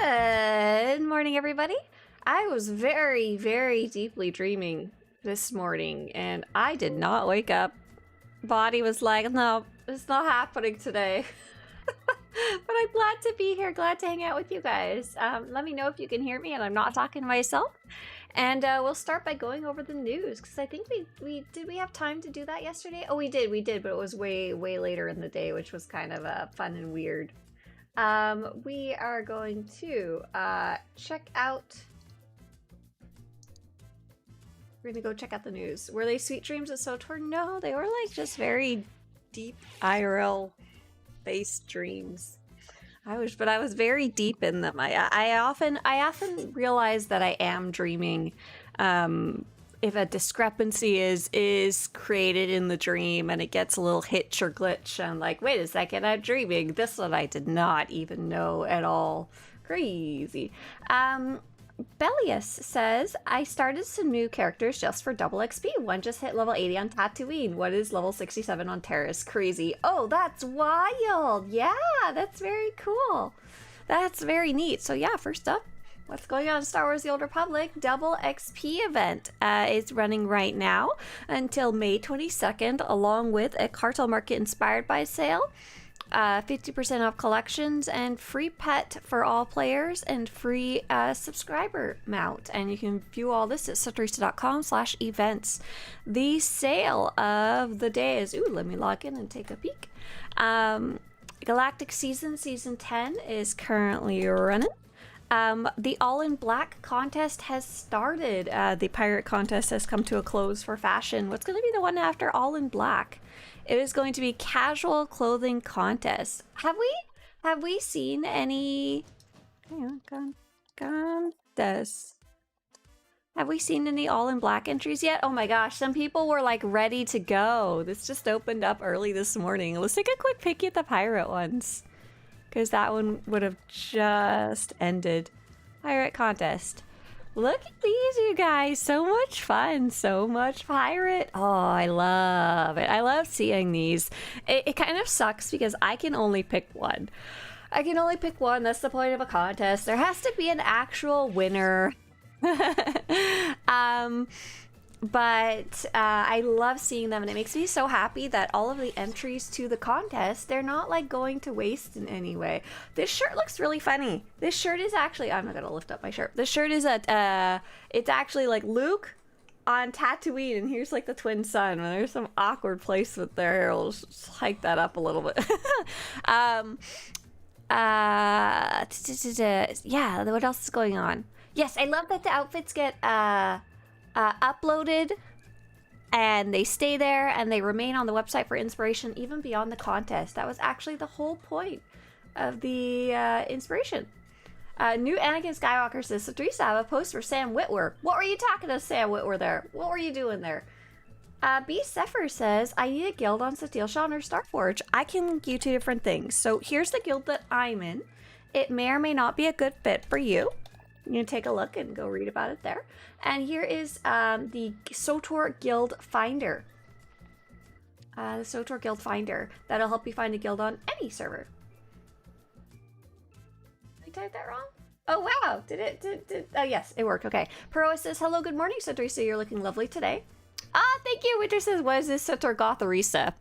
Good morning, everybody. I was very, very deeply dreaming this morning, and I did not wake up. Body was like, no, it's not happening today. But I'm glad to be here, glad to hang out with you guys. Let me know if you can hear me and I'm not talking to myself. And we'll start by going over the news, because I think we did we have time to do that yesterday? Oh, we did, but it was way, way later in the day, which was kind of fun and weird. We are going to check out... We're gonna go check out the news. Were they sweet dreams at SWTOR? No, they were like just very deep IRL based dreams. I was very deep in them. I often realize that I am dreaming if a discrepancy is created in the dream and it gets a little hitch or glitch. I'm like, wait a second, I'm dreaming. This one I did not even know at all. Crazy. Bellius says, I started some new characters just for double XP. One just hit level 80 on Tatooine. One is level 67 on Terrace. Crazy. Oh, that's wild. Yeah, that's very cool. That's very neat. So yeah, first up, what's going on in Star Wars The Old Republic? Double XP event is running right now until May 22nd, along with a Cartel Market inspired by sale. 50% off collections and free pet for all players and free subscriber mount. And you can view all this at Swtorista.com/events. The sale of the day is, let me log in and take a peek. Galactic Season 10 is currently running. The All in Black contest has started. The pirate contest has come to a close for fashion. What's going to be the one after All in Black? It is going to be casual clothing contest. Have we seen any? Hang on, contest. Have we seen any All in Black entries yet? Oh my gosh, some people were like ready to go. This just opened up early this morning. Let's take a quick peek at the pirate ones, because that one would have just ended. Pirate contest. Look at these, you guys. So much fun. So much pirate. Oh, I love it. I love seeing these. It kind of sucks because I can only pick one. That's the point of a contest. There has to be an actual winner. But I love seeing them, and it makes me so happy that all of the entries to the contest, they're not like going to waste in any way. This shirt looks really funny. This shirt is actually, I'm not gonna lift up my shirt. This shirt is it's actually like Luke on Tatooine, and here's like the twin sun. There's some awkward placement there. We'll just hike that up a little bit. Yeah, what else is going on? Yes, I love that the outfits get uploaded and they stay there and they remain on the website for inspiration even beyond the contest. That was actually the whole point of the inspiration. New Anakin Skywalker says, Swtorista, I have a post for Sam Witwer. What were you talking to Sam Witwer there? What were you doing there? B. Sepher says, I need a guild on Satele Shan or Starforge. I can link you to different things. So here's the guild that I'm in. It may or may not be a good fit for you. You can take a look and go read about it there. And here is the SWTOR Guild Finder. The SWTOR Guild Finder. That'll help you find a guild on any server. Did I type that wrong? Oh, wow. Oh, yes, it worked. Okay. Peroa says, hello, good morning, Swtorista. You're looking lovely today. Ah, thank you. Winter says, what is this SWTOR Gothorista?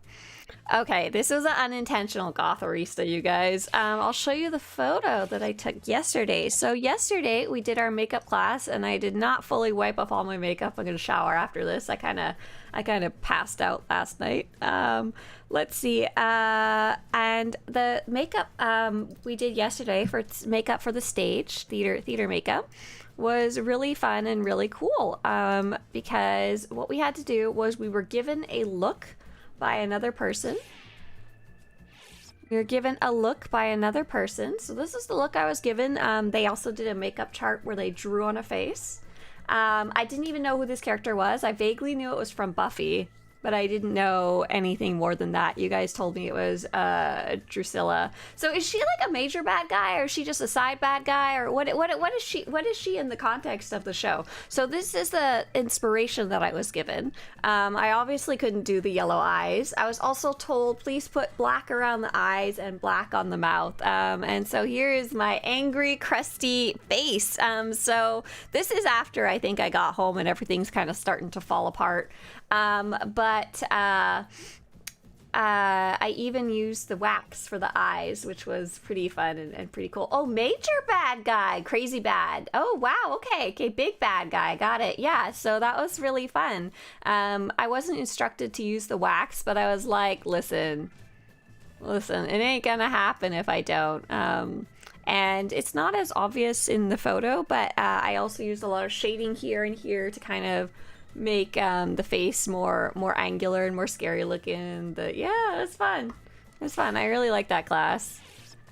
Okay, this was an unintentional Gothorista, you guys. I'll show you the photo that I took yesterday. So yesterday we did our makeup class, and I did not fully wipe off all my makeup. I'm gonna shower after this. I kind of passed out last night. Let's see. And the makeup we did yesterday for makeup for the stage theater makeup was really fun and really cool. Because what we had to do was we were given a look by another person. We were given a look by another person. So this is the look I was given. They also did a makeup chart where they drew on a face. I didn't even know who this character was. I vaguely knew it was from Buffy. but I didn't know anything more than that. You guys told me it was Drusilla. So is she like a major bad guy, or is she just a side bad guy, or what is she? What is she in the context of the show? So this is the inspiration that I was given. I obviously couldn't do the yellow eyes. I was also told please put black around the eyes and black on the mouth. And so here is my angry, crusty face. So this is after I think I got home and everything's kind of starting to fall apart. But I even used the wax for the eyes, which was pretty fun and pretty cool. Oh, major bad guy, crazy bad. Oh, wow. Okay, big bad guy. Got it. Yeah, so that was really fun. I wasn't instructed to use the wax, but I was like, listen, it ain't gonna happen if I don't. And it's not as obvious in the photo, but I also used a lot of shading here and here to kind of make the face more angular and more scary looking. Yeah, it's fun. It's fun. I really like that class.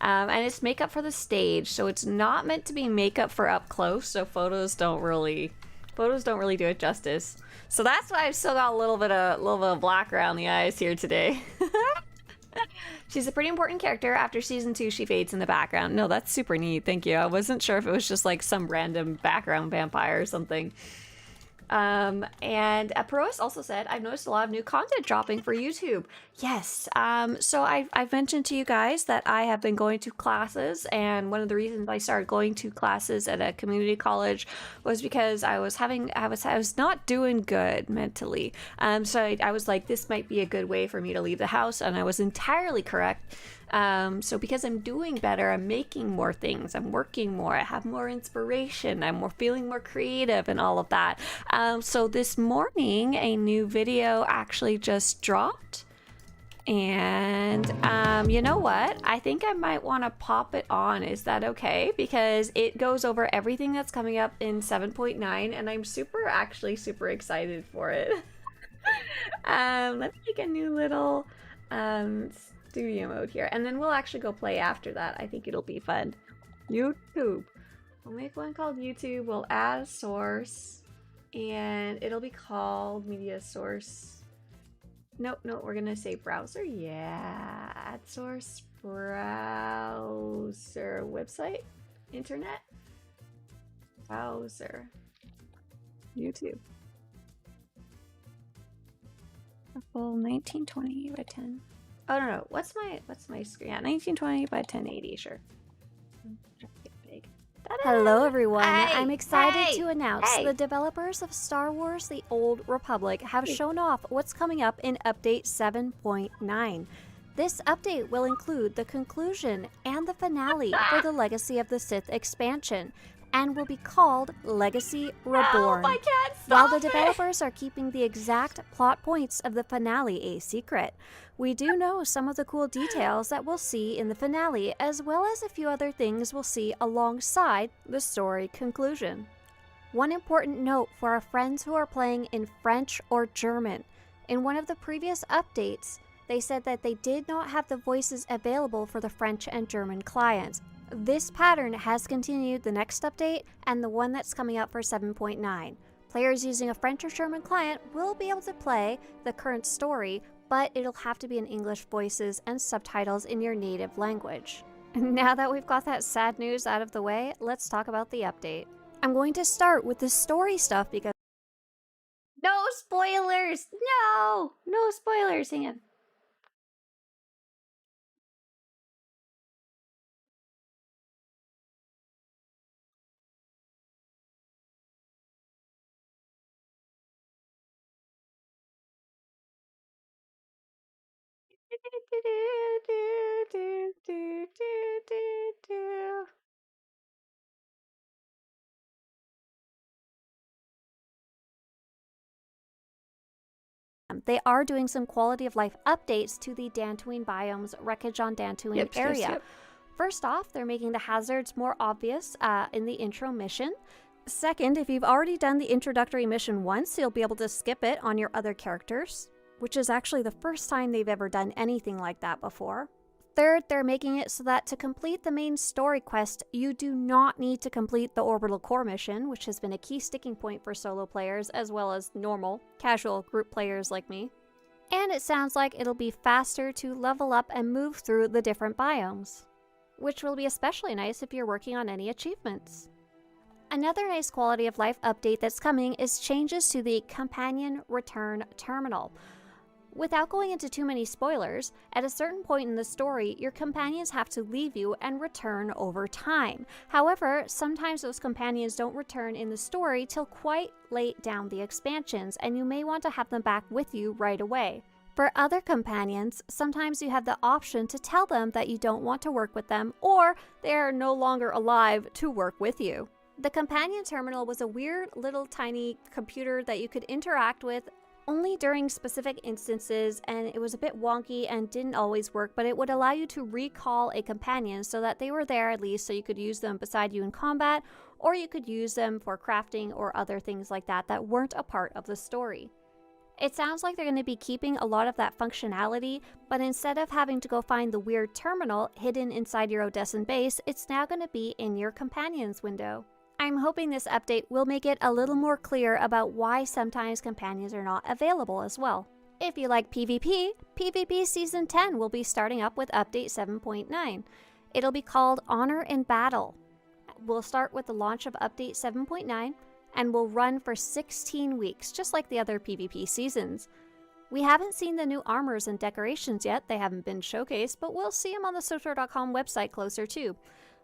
And it's makeup for the stage, so it's not meant to be makeup for up close. So photos don't really do it justice. So that's why I've still got a little bit of black around the eyes here today. She's a pretty important character. After season 2, she fades in the background. No, that's super neat. Thank you. I wasn't sure if it was just like some random background vampire or something. And Peros also said, I've noticed a lot of new content dropping for YouTube. Yes. So I've mentioned to you guys that I have been going to classes, and one of the reasons I started going to classes at a community college was because I was not doing good mentally. So I was like, this might be a good way for me to leave the house, and I was entirely correct. So because I'm doing better, I'm making more things, I'm working more, I have more inspiration, I'm feeling more creative and all of that. So this morning, a new video actually just dropped. And you know what? I think I might want to pop it on. Is that okay? Because it goes over everything that's coming up in 7.9, and I'm super excited for it. Let me make a new little studio mode here, and then we'll actually go play after that. I think it'll be fun. YouTube. We'll make one called YouTube. We'll add a source, and it'll be called media source. No, we're gonna say browser. Yeah, add source, browser, website, internet, browser, YouTube. A full 1920 by 10. Oh no, what's my screen? Yeah, 1920 by 1080, sure. Big. Hello everyone, I'm excited to announce the developers of Star Wars The Old Republic have shown off what's coming up in update 7.9. This update will include the conclusion and the finale for the Legacy of the Sith expansion, and will be called Legacy Reborn. No, I can't stop While the developers are keeping the exact plot points of the finale a secret, we do know some of the cool details that we'll see in the finale, as well as a few other things we'll see alongside the story conclusion. One important note for our friends who are playing in French or German. In one of the previous updates, they said that they did not have the voices available for the French and German clients. This pattern has continued the next update and the one that's coming up for 7.9. Players using a French or German client will be able to play the current story, but it'll have to be in English voices and subtitles in your native language. Now that we've got that sad news out of the way, let's talk about the update. I'm going to start with the story stuff because... No spoilers! No spoilers, hang on. they are doing some quality of life updates to the Dantooine biome's wreckage on Dantooine area. Yep. First off, they're making the hazards more obvious in the intro mission. Second, if you've already done the introductory mission once, you'll be able to skip it on your other characters, which is actually the first time they've ever done anything like that before. Third, they're making it so that to complete the main story quest, you do not need to complete the orbital core mission, which has been a key sticking point for solo players as well as normal, casual group players like me. And it sounds like it'll be faster to level up and move through the different biomes, which will be especially nice if you're working on any achievements. Another nice quality of life update that's coming is changes to the Companion Return Terminal. Without going into too many spoilers, at a certain point in the story, your companions have to leave you and return over time. However, sometimes those companions don't return in the story till quite late down the expansions, and you may want to have them back with you right away. For other companions, sometimes you have the option to tell them that you don't want to work with them, or they are no longer alive to work with you. The Companion Terminal was a weird little tiny computer that you could interact with only during specific instances, and it was a bit wonky and didn't always work, but it would allow you to recall a companion so that they were there at least, so you could use them beside you in combat, or you could use them for crafting or other things like that that weren't a part of the story. It sounds like they're going to be keeping a lot of that functionality, but instead of having to go find the weird terminal hidden inside your Odessen base, it's now going to be in your companions window. I'm hoping this update will make it a little more clear about why sometimes companions are not available as well. If you like PvP, PvP Season 10 will be starting up with Update 7.9. It'll be called Honor in Battle. We'll start with the launch of Update 7.9 and will run for 16 weeks, just like the other PvP seasons. We haven't seen the new armors and decorations yet, they haven't been showcased, but we'll see them on the SWTOR.com website closer too.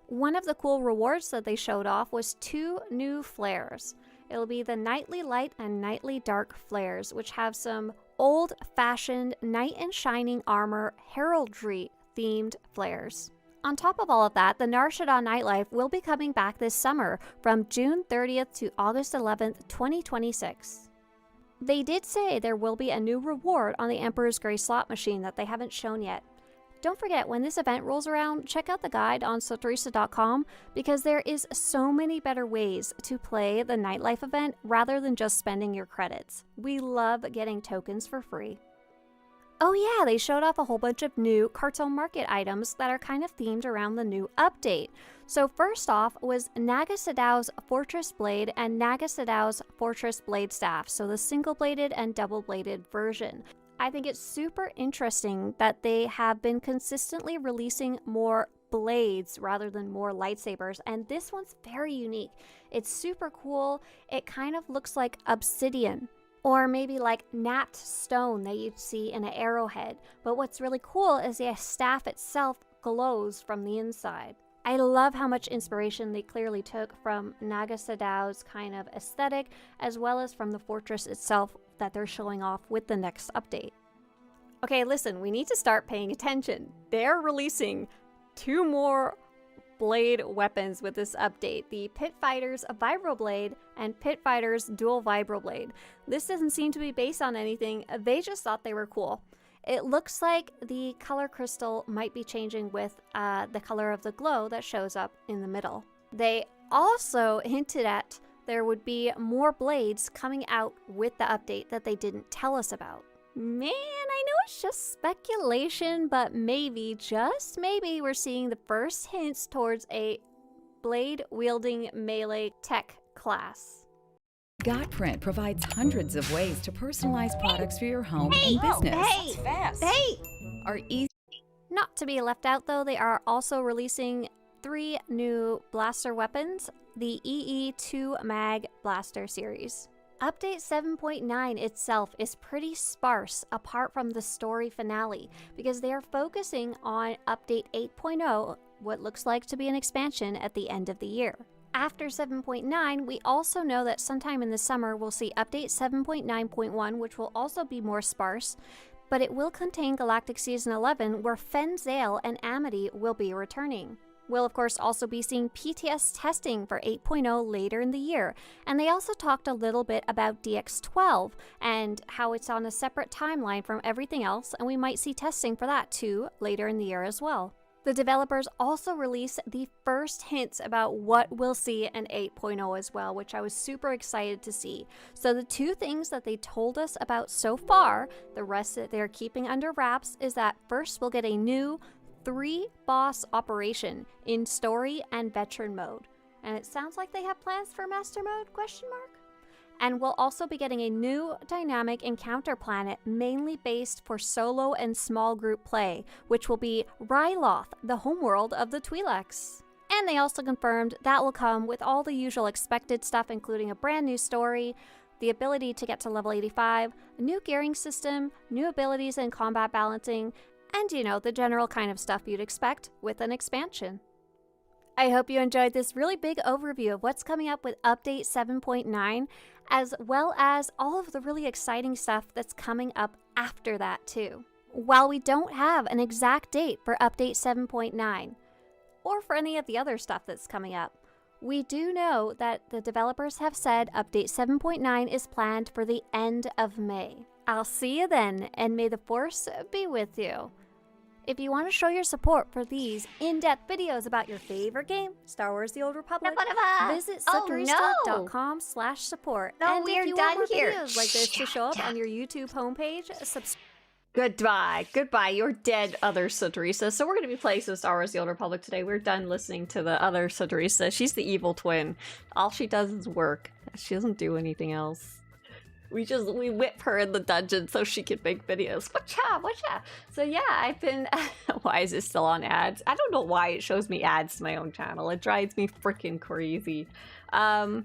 One of the cool rewards that they showed off was 2 new flares. It'll be the Nightly Light and Nightly Dark flares, which have some old-fashioned knight in shining armor heraldry themed flares. On top of all of that, the Nar Shaddaa Nightlife will be coming back this summer from June 30th to August 11th, 2026. They did say there will be a new reward on the Emperor's Grey slot machine that they haven't shown yet. Don't forget, when this event rolls around, check out the guide on Swtorista.com because there is so many better ways to play the Nightlife event rather than just spending your credits. We love getting tokens for free. Oh yeah, they showed off a whole bunch of new Cartel Market items that are kind of themed around the new update. So first off was Naga Sadow's Fortress Blade and Naga Sadow's Fortress Blade Staff, so the single-bladed and double-bladed version. I think it's super interesting that they have been consistently releasing more blades rather than more lightsabers, and this one's very unique. It's super cool. It kind of looks like obsidian, or maybe like napped stone that you'd see in an arrowhead. But what's really cool is the staff itself glows from the inside. I love how much inspiration they clearly took from Naga Sadow's kind of aesthetic, as well as from the fortress itself that they're showing off with the next update. Okay, listen, we need to start paying attention. They're releasing 2 more blade weapons with this update, the Pit Fighter's Vibroblade and Pit Fighter's Dual Vibroblade. This doesn't seem to be based on anything, they just thought they were cool. It looks like the color crystal might be changing with the color of the glow that shows up in the middle. They also hinted at there would be more blades coming out with the update that they didn't tell us about. Man, I know it's just speculation, but maybe, just maybe, we're seeing the first hints towards a blade-wielding melee tech class. Gotprint provides hundreds of ways to personalize products for your home and business. Are easy. Not to be left out though, they are also releasing 3 new blaster weapons, the EE2 Mag Blaster series. Update 7.9 itself is pretty sparse apart from the story finale because they are focusing on Update 8.0, what looks like to be an expansion at the end of the year. After 7.9, we also know that sometime in the summer we'll see Update 7.9.1, which will also be more sparse, but it will contain Galactic Season 11 where Fenzale and Amity will be returning. We'll of course also be seeing PTS testing for 8.0 later in the year, and they also talked a little bit about DX12 and how it's on a separate timeline from everything else, and we might see testing for that too later in the year as well. The developers also released the first hints about what we'll see in 8.0 as well, which I was super excited to see. So the 2 things that they told us about so far, the rest that they're keeping under wraps, is that first we'll get a new 3-boss operation in story and veteran mode. And it sounds like they have plans for master mode, question mark? And we'll also be getting a new dynamic encounter planet mainly based for solo and small group play, which will be Ryloth, the homeworld of the Twi'leks. And they also confirmed that will come with all the usual expected stuff, including a brand new story, the ability to get to level 85, a new gearing system, new abilities and combat balancing, and the general kind of stuff you'd expect with an expansion. I hope you enjoyed this really big overview of what's coming up with Update 7.9, as well as all of the really exciting stuff that's coming up after that too. While we don't have an exact date for Update 7.9, or for any of the other stuff that's coming up, we do know that the developers have said Update 7.9 is planned for the end of May. I'll see you then, and may the Force be with you. If you want to show your support for these in-depth videos about your favorite game, Star Wars The Old Republic, visit Swtorista.com/support. No, and we're if you done want more here. videos like this to show up on your YouTube homepage, Goodbye. You're dead, other Swtorista. So we're going to be playing some Star Wars The Old Republic today. We're done listening to the other Swtorista. She's the evil twin. All she does is work. She doesn't do anything else. We whip her in the dungeon so she can make videos. Whatcha? So yeah, I've been... Why is it still on ads? I don't know why it shows me ads to my own channel. It drives me freaking crazy. So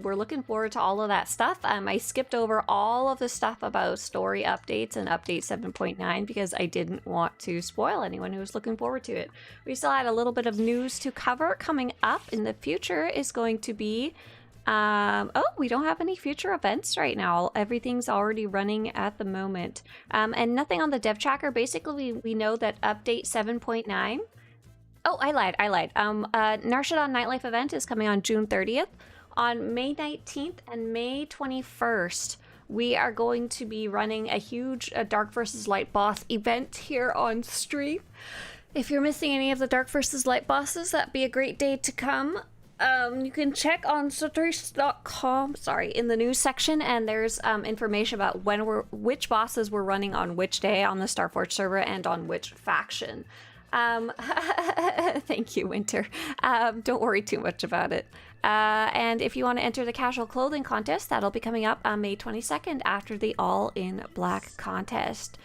we're looking forward to all of that stuff. I skipped over all of the stuff about story updates and Update 7.9 because I didn't want to spoil anyone who was looking forward to it. We still had a little bit of news to cover. Coming up in the future is going to be... we don't have any future events right now. Everything's already running at the moment. And nothing on the dev tracker. Basically, we know that Update 7.9... Oh, I lied. Narshadon Nightlife event is coming on June 30th. On May 19th and May 21st, we are going to be running a huge Dark vs. Light boss event here on stream. If you're missing any of the Dark vs. Light bosses, that'd be a great day to come. You can check on Swtorista.com, in the news section, and there's information about which bosses we're running on which day on the Starforge server and on which faction. Thank you, Winter. Don't worry too much about it. And if you want to enter the casual clothing contest, that'll be coming up on May 22nd after the All in Black contest.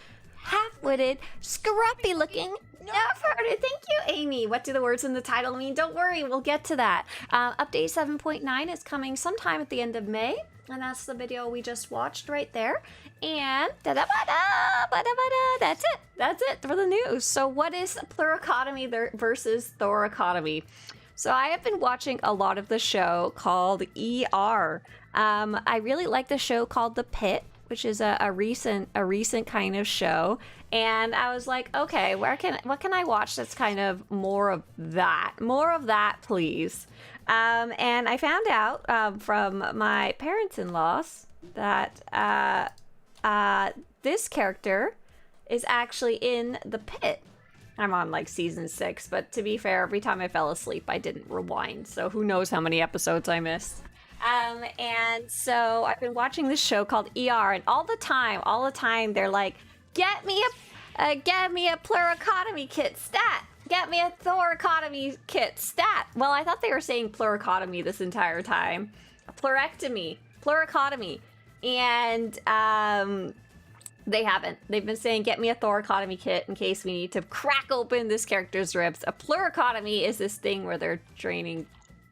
Half-witted, scruffy looking. I've heard it. Thank you, Amy. What do the words in the title mean? Don't worry, we'll get to that. Update 7.9 is coming sometime at the end of May, and that's the video we just watched right there. And that's it for the news. So what is pleurectomy versus thoracotomy? So I have been watching a lot of the show called ER. I really like the show called The Pit, which is a recent kind of show, and I was like, okay, what can I watch that's kind of more of that, please. And I found out from my parents-in-law that this character is actually in The Pit. I'm on like season 6, but to be fair, every time I fell asleep, I didn't rewind, so who knows how many episodes I missed. And so I've been watching this show called ER, and all the time they're like, get me a pleurectomy kit stat. Get me a thoracotomy kit stat. Well, I thought they were saying pleurectomy this entire time. Pleurectomy. And they haven't. They've been saying, get me a thoracotomy kit in case we need to crack open this character's ribs. A pleurectomy is this thing where they're draining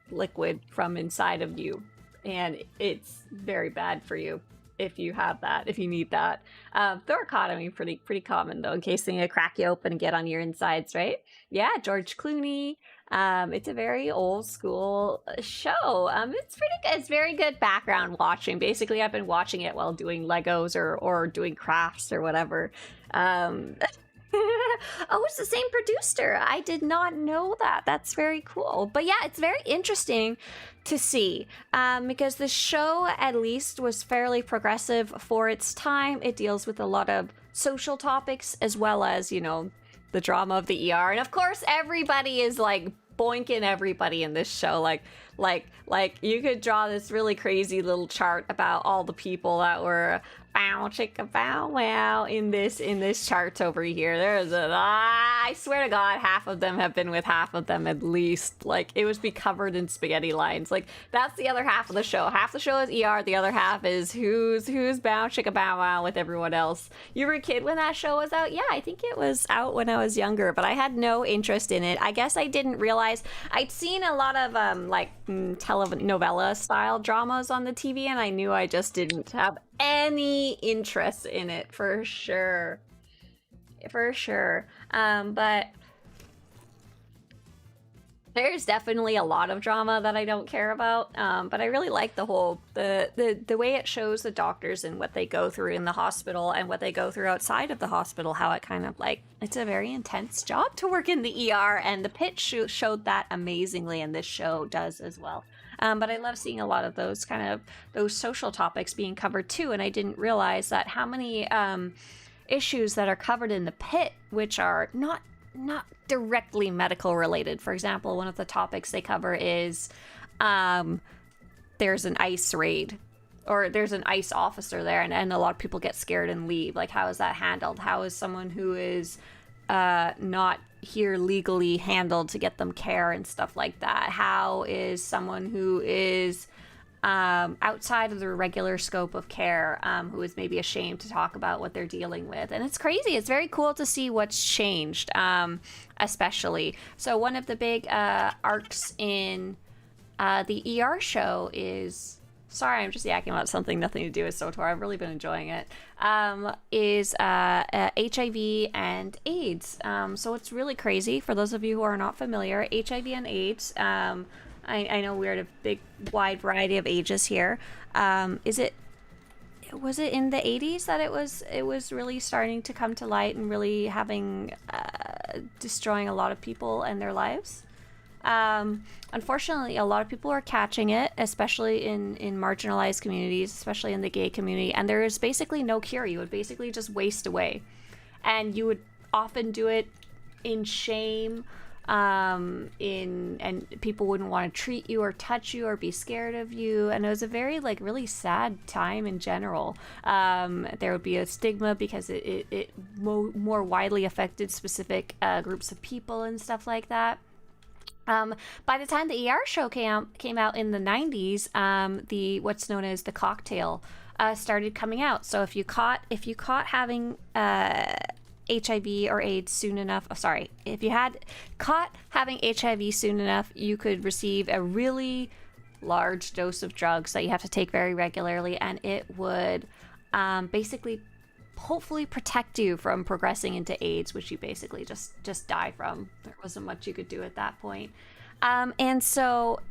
liquid from inside of you, and it's very bad for you if you have that, if you need that. Thoracotomy, pretty common though, in case they need to crack you open and get on your insides, right? Yeah, George Clooney. It's a very old school show. It's pretty good. It's very good background watching. Basically, I've been watching it while doing Legos or doing crafts or whatever. Oh, it's the same producer. I did not know that. That's very cool. But yeah, it's very interesting to see because the show at least was fairly progressive for its time. It deals with a lot of social topics as well as, the drama of the ER. And of course, everybody is like boinking everybody in this show. Like you could draw this really crazy little chart about all the people that were bow, chicka bow wow in this chart over here. I swear to God, half of them have been with half of them at least. Like, it would be covered in spaghetti lines. Like, that's the other half of the show. Half the show is ER, the other half is who's bow, chicka bow wow with everyone else. You were a kid when that show was out? Yeah, I think it was out when I was younger, but I had no interest in it. I guess I didn't realize. I'd seen a lot of telenovela style dramas on the TV, and I knew I just didn't have any interest in it, for sure. But there's definitely a lot of drama that I don't care about, but I really like the whole the way it shows the doctors and what they go through in the hospital and what they go through outside of the hospital, how it kind of like, it's a very intense job to work in the ER, and the Pit showed that amazingly, and this show does as well. But I love seeing a lot of those those social topics being covered too, and I didn't realize that how many issues that are covered in the Pit, which are not directly medical related. For example, one of the topics they cover is there's an ICE raid, or there's an ICE officer there, and a lot of people get scared and leave. Like, how is that handled? How is someone who is not here legally handled to get them care and stuff like that? How is someone who is outside of the regular scope of care, who is maybe ashamed to talk about what they're dealing with? And it's crazy. It's very cool to see what's changed, especially. So one of the big arcs in the ER show is... Sorry, I'm just yakking about something nothing to do with SWTOR. I've really been enjoying it. Is HIV and AIDS. So it's really crazy. For those of you who are not familiar, HIV and AIDS... I know we're at a big, wide variety of ages here. Was it in the 80s that it was really starting to come to light and really having destroying a lot of people and their lives? Unfortunately, a lot of people are catching it, especially in marginalized communities, especially in the gay community, and there is basically no cure. You would basically just waste away, and you would often do it in shame. And people wouldn't want to treat you or touch you or be scared of you, and it was a very really sad time in general. There would be a stigma because it more widely affected specific groups of people and stuff like that. By the time the ER show came out in the 90s, the what's known as the cocktail started coming out. So if you caught having HIV or AIDS soon enough, if you had caught having HIV soon enough, you could receive a really large dose of drugs that you have to take very regularly, and it would basically hopefully protect you from progressing into AIDS, which you basically just die from. There wasn't much you could do at that point. And so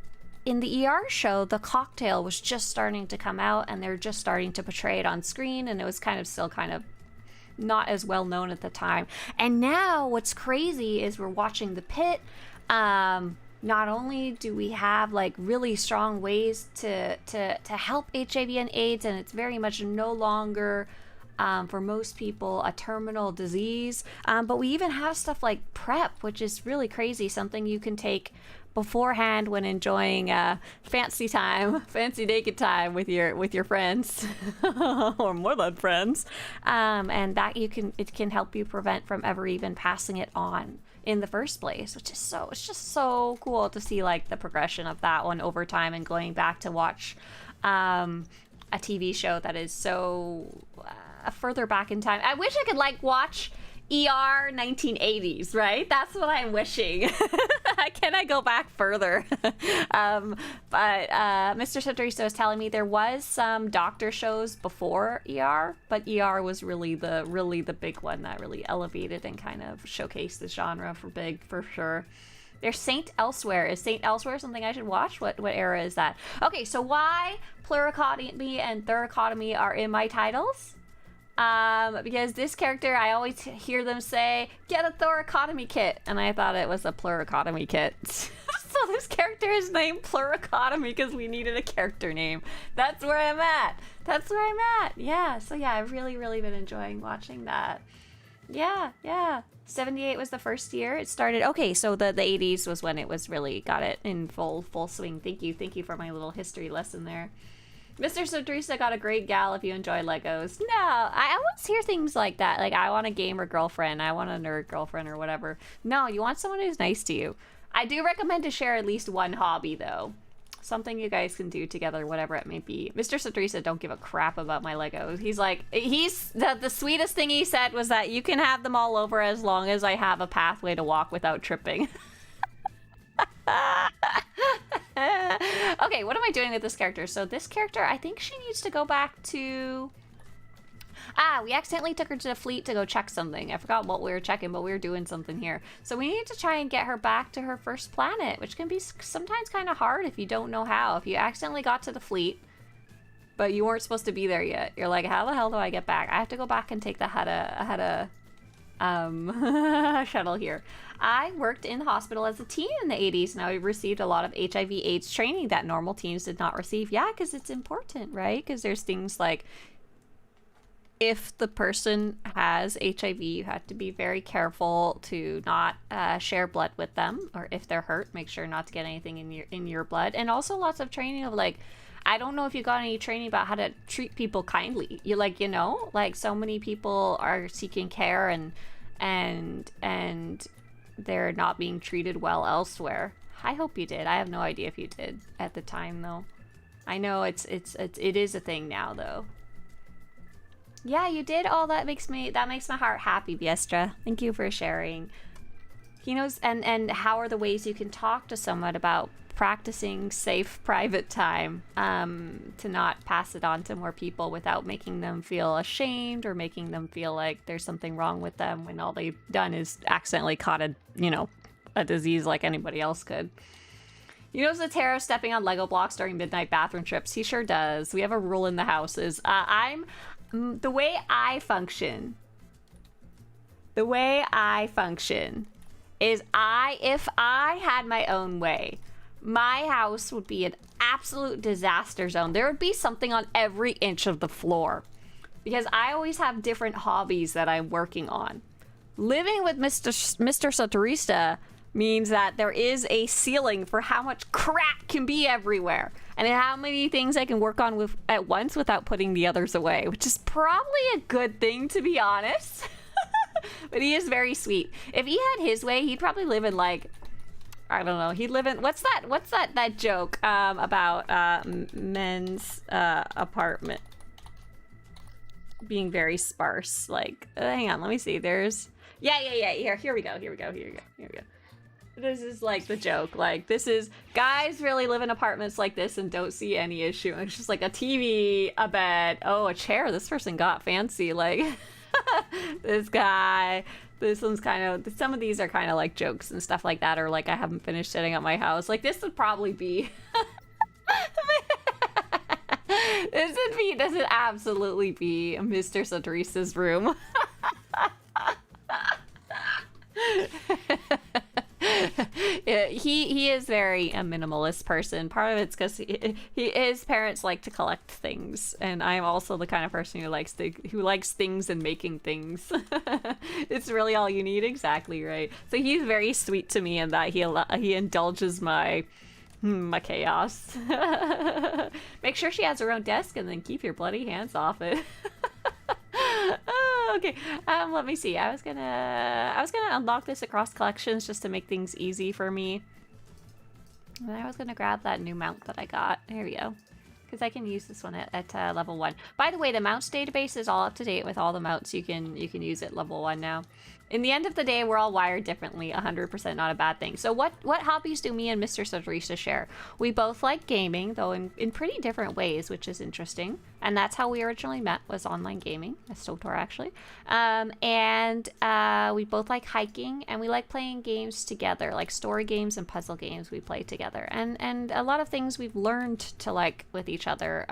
in the ER show, the cocktail was just starting to come out, and they're just starting to portray it on screen, and it was still not as well known at the time. And now what's crazy is we're watching the Pit. Not only do we have really strong ways to help HIV and AIDS, and it's very much no longer for most people a terminal disease, but we even have stuff like PrEP, which is really crazy, something you can take beforehand when enjoying fancy naked time with your friends or more than friends, and that it can help you prevent from ever even passing it on in the first place, which is it's just so cool to see the progression of that one over time, and going back to watch a TV show that is so further back in time. I wish I could watch ER 1980s, right? That's what I'm wishing. Can I go back further? But Mr. Swtorista was telling me there was some doctor shows before ER, but ER was really the big one that really elevated and kind of showcased the genre for sure. There's Saint Elsewhere. Is Saint Elsewhere something I should watch? What era is that? Okay, so why pleurectomy and thoracotomy are in my titles? Because this character, I always hear them say, get a thoracotomy kit, and I thought it was a pleurectomy kit. So this character is named pleurectomy because we needed a character name. That's where I'm at. Yeah, so yeah, I've really been enjoying watching that. Yeah. 78 was the first year it started. Okay, so the 80s was when it was really got it in full swing. Thank you for my little history lesson there. Mr. Swtorista got a great gal if you enjoy Legos. No, I always hear things like that. Like, I want a gamer girlfriend. I want a nerd girlfriend or whatever. No, you want someone who's nice to you. I do recommend to share at least one hobby, though. Something you guys can do together, whatever it may be. Mr. Swtorista don't give a crap about my Legos. He's like, the sweetest thing he said was that you can have them all over as long as I have a pathway to walk without tripping. Okay, what am I doing with this character? So this character, I think she needs to go back to... we accidentally took her to the fleet to go check something. I forgot what we were checking, but we were doing something here. So we need to try and get her back to her first planet, which can be sometimes kind of hard if you don't know how. If you accidentally got to the fleet, but you weren't supposed to be there yet. You're like, how the hell do I get back? I have to go back and take the Hutta shuttle here. I worked in the hospital as a teen in the 80s, and I received a lot of HIV/AIDS training that normal teens did not receive. Yeah, because it's important, right? Because there's things like, if the person has HIV, you have to be very careful to not share blood with them, or if they're hurt, make sure not to get anything in your blood. And also lots of training of like, I don't know if you got any training about how to treat people kindly. You like, you know, like so many people are seeking care and they're not being treated well elsewhere. I hope you did. I have no idea if you did at the time though. I know it is a thing now though. Yeah, you did. Oh, that makes my heart happy, Biestra. Thank you for sharing. He knows, and how are the ways you can talk to someone about practicing safe private time, to not pass it on to more people without making them feel ashamed or making them feel like there's something wrong with them when all they've done is accidentally caught a disease like anybody else could. You know the terror of stepping on Lego blocks during midnight bathroom trips? He sure does. We have a rule in the house is, the way I function is if I had my own way, my house would be an absolute disaster zone. There would be something on every inch of the floor because I always have different hobbies that I'm working on. Living with Mr. Swtorista means that there is a ceiling for how much crap can be everywhere and how many things I can work on at once without putting the others away, which is probably a good thing, to be honest. But he is very sweet. If he had his way, he'd probably live in like, I don't know, he'd live in, what's that joke about men's apartment being very sparse? Like, hang on, let me see. There's, yeah. Here we go. This is like the joke. Like, this is, guys really live in apartments like this and don't see any issue. And it's just like a TV, a bed, oh, a chair. This person got fancy. Like, this guy, this one's kind of, some of these are kind of like jokes and stuff like that. Or like, I haven't finished setting up my house. Like, this would probably be, this would absolutely be Mr. Swtorista's room. Yeah, he is very a minimalist person. Part of it's because his parents like to collect things, and I'm also the kind of person who likes things and making things. It's really all you need, exactly right. So he's very sweet to me in that he indulges my chaos. Make sure she has her own desk, and then keep your bloody hands off it. Oh, okay. Let me see. I was gonna unlock this across collections just to make things easy for me. And then I was gonna grab that new mount that I got. There we go. Because I can use this one at level 1. By the way, the mounts database is all up to date with all the mounts you can use at level 1 now. In the end of the day, we're all wired differently. 100% not a bad thing. So what hobbies do me and Mr. Swtorista share? We both like gaming, though in pretty different ways, which is interesting. And that's how we originally met, was online gaming, SWTOR actually. And we both like hiking, and we like playing games together, like story games and puzzle games we play together. And a lot of things we've learned to like with each other.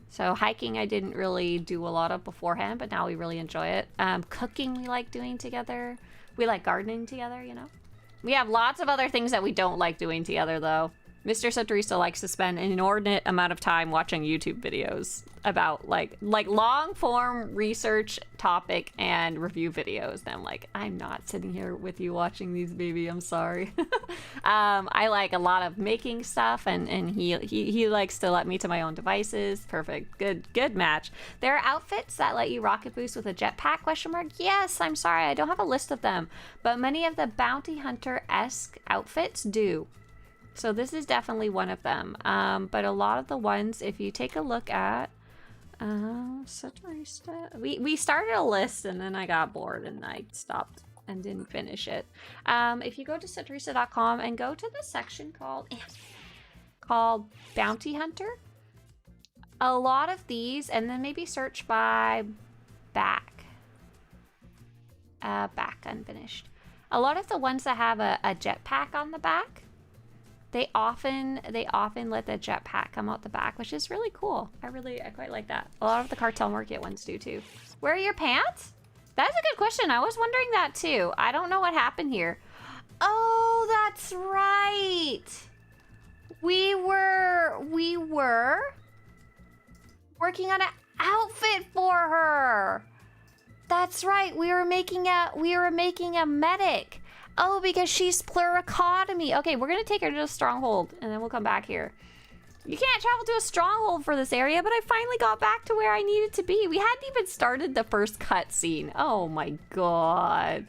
So hiking I didn't really do a lot of beforehand, but now we really enjoy it. Cooking we like doing together. We like gardening together, you know. We have lots of other things that we don't like doing together, though. Mr. Swtorista likes to spend an inordinate amount of time watching YouTube videos about like long form research topic and review videos. And I'm like, I'm not sitting here with you watching these, baby. I'm sorry. I like a lot of making stuff, and he likes to let me to my own devices. Perfect. Good match. There are outfits that let you rocket boost with a jetpack, question mark? Yes, I'm sorry, I don't have a list of them, but many of the bounty hunter-esque outfits do. So this is definitely one of them. But a lot of the ones, if you take a look at Swtorista, we started a list and then I got bored and I stopped and didn't finish it. If you go to Swtorista.com and go to the section called Bounty Hunter, a lot of these, and then maybe search by back unfinished. A lot of the ones that have a jetpack on the back, they often let the jetpack come out the back, which is really cool. I quite like that. A lot of the Cartel Market ones do too. Where are your pants? That's a good question. I was wondering that too. I don't know what happened here. Oh, that's right. We were working on an outfit for her. That's right. We were making a medic. Oh, because she's pleurectomy. Okay, we're gonna take her to a stronghold and then we'll come back here. You can't travel to a stronghold for this area, but I finally got back to where I needed to be. We hadn't even started the first cutscene. Oh my god.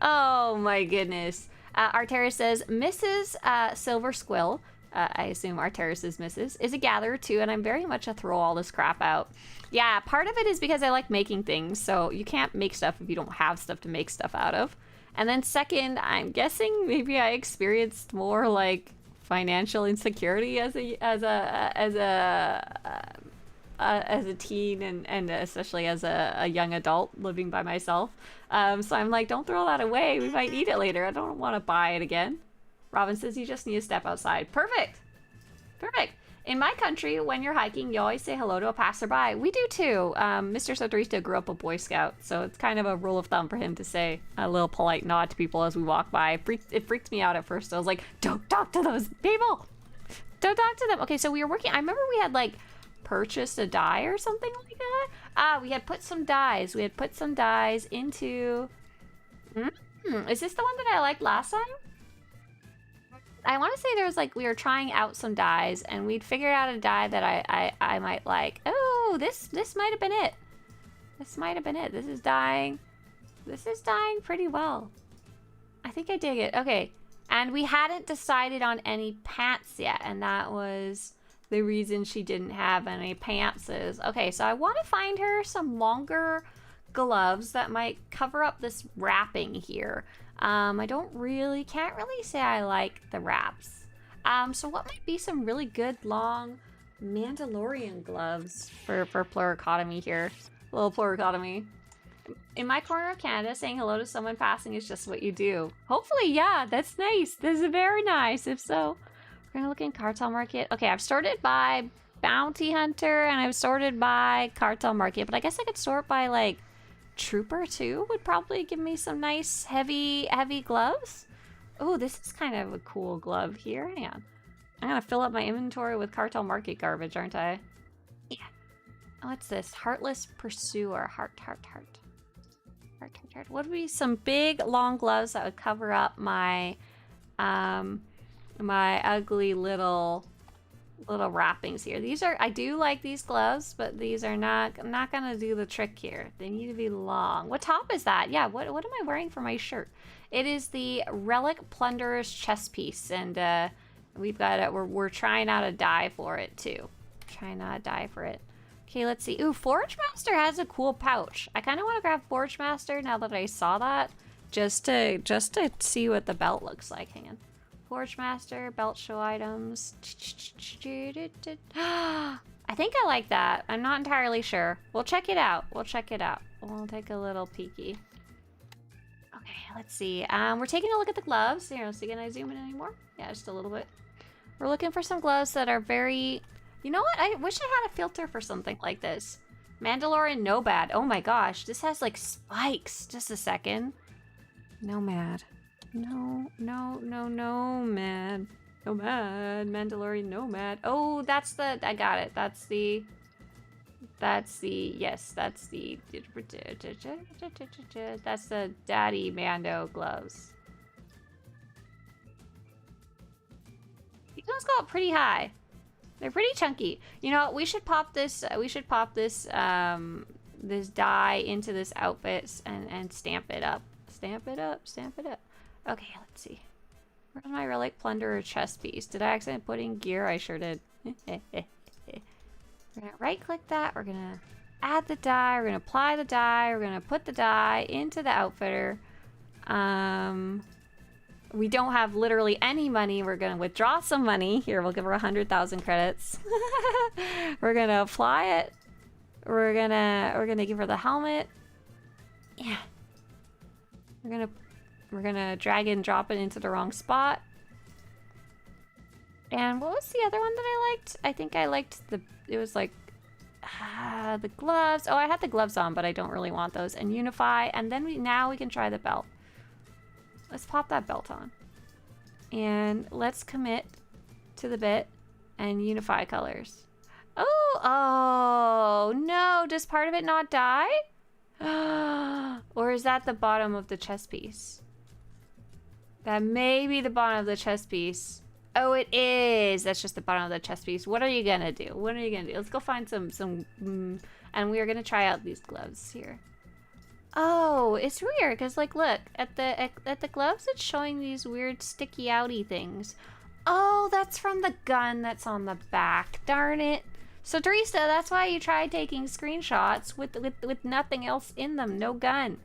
Oh my goodness. Arteris says, Mrs. Silver Squill, I assume Arteris is Mrs., is a gatherer too, and I'm very much a throw all this crap out. Yeah, part of it is because I like making things, so you can't make stuff if you don't have stuff to make stuff out of. And then second, I'm guessing maybe I experienced more like financial insecurity as a teen and especially as a young adult living by myself. So I'm like, don't throw that away. We might need it later. I don't want to buy it again. Robin says you just need to step outside. Perfect. Perfect. In my country, when you're hiking, you always say hello to a passerby. We do too. Mr. Swtorista grew up a Boy Scout, so it's kind of a rule of thumb for him to say a little polite nod to people as we walk by. It freaked me out at first. I was like, don't talk to those people. Don't talk to them. Okay, so we were working. I remember we had like purchased a dye or something like that. We had put some dyes. We had put some dyes into... Is this the one that I liked last time? I want to say there was like, we were trying out some dyes and we'd figured out a dye that I might like. Oh, this might have been it. This might have been it. This is dyeing pretty well. I think I dig it. Okay. And we hadn't decided on any pants yet. And that was the reason she didn't have any pantses. Okay. So I want to find her some longer gloves that might cover up this wrapping here. I can't really say I like the wraps. So what might be some really good long Mandalorian gloves for pleurectomy here? A little pleurectomy. In my corner of Canada, saying hello to someone passing is just what you do. Hopefully, yeah, that's nice. This is very nice. If so, we're gonna look in Cartel Market. Okay, I've sorted by Bounty Hunter and I've sorted by Cartel Market, but I guess I could sort by like Trooper too. Would probably give me some nice heavy gloves. Oh, this is kind of a cool glove here. Hang on. I'm gonna fill up my inventory with Cartel Market garbage, aren't I? Yeah. What's this? Heartless Pursuer. Heart. What would be some big long gloves that would cover up my my ugly little wrappings here. I do like these gloves, but these are not gonna do the trick here. They need to be long. What top is that? Yeah, what am I wearing for my shirt? It is the Relic Plunderer's chest piece, and we've got it. We're trying out a dye for it too. Trying out a dye for it. Okay, let's see. Ooh, Forge Master has a cool pouch. I kind of want to grab Forge Master now that I saw that, just to see what the belt looks like. Hang on. Forge Master, belt show items. I think I like that. I'm not entirely sure. We'll check it out. We'll take a little peeky. Okay, let's see. We're taking a look at the gloves. Here, let's see. Can I zoom in anymore? Yeah, just a little bit. We're looking for some gloves that are very... You know what? I wish I had a filter for something like this. Mandalorian Nomad. Oh my gosh. This has like spikes. Just a second. Nomad. No, man. Nomad, Mandalorian nomad. Oh, that's the, I got it. That's the, yes, that's the Daddy Mando gloves. These ones go up pretty high. They're pretty chunky. You know, we should pop this, this dye into this outfit and stamp it up. Stamp it up, stamp it up. Okay, let's see. Where's my relic plunder chest piece? Did I accidentally put in gear? I sure did. We're gonna right click that. We're gonna add the dye. We're gonna apply the dye. We're gonna put the dye into the outfitter. We don't have literally any money. We're gonna withdraw some money. Here, we'll give her 100,000 credits. We're gonna apply it. We're gonna give her the helmet. Yeah. We're gonna drag and drop it into the wrong spot. And what was the other one that I liked? I think I liked it was like the gloves. Oh, I had the gloves on, but I don't really want those. And unify, and then now we can try the belt. Let's pop that belt on. And let's commit to the bit and unify colors. Oh no, does part of it not die? Or is that the bottom of the chest piece? That may be the bottom of the chest piece. Oh, it is. That's just the bottom of the chest piece. What are you gonna do? What are you gonna do? Let's go find some and we are gonna try out these gloves here. Oh, it's weird because like look at the gloves. It's showing these weird sticky outy things. Oh, that's from the gun that's on the back. Darn it. Swtorista, that's why you tried taking screenshots with nothing else in them. No gun.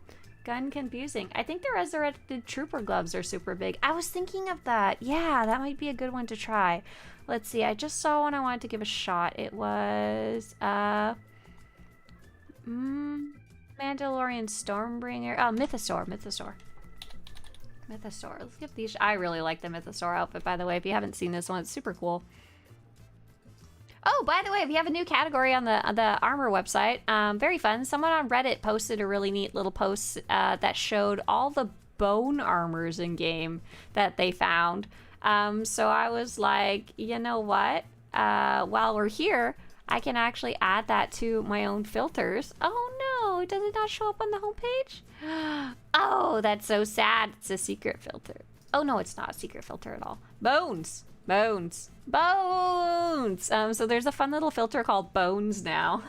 Gun confusing. I think the resurrected trooper gloves are super big. I was thinking of that. Yeah, that might be a good one to try. Let's see. I just saw one I wanted to give a shot. It was Mandalorian Stormbringer. Oh, Mythosaur. Let's give these. I really like the Mythosaur outfit, by the way. If you haven't seen this one, it's super cool. Oh, by the way, we have a new category on the armor website. Very fun. Someone on Reddit posted a really neat little post that showed all the bone armors in game that they found. So I was like, you know what? While we're here, I can actually add that to my own filters. Oh no, does it not show up on the homepage? Oh, that's so sad. It's a secret filter. Oh no, it's not a secret filter at all. Bones. So there's a fun little filter called Bones now.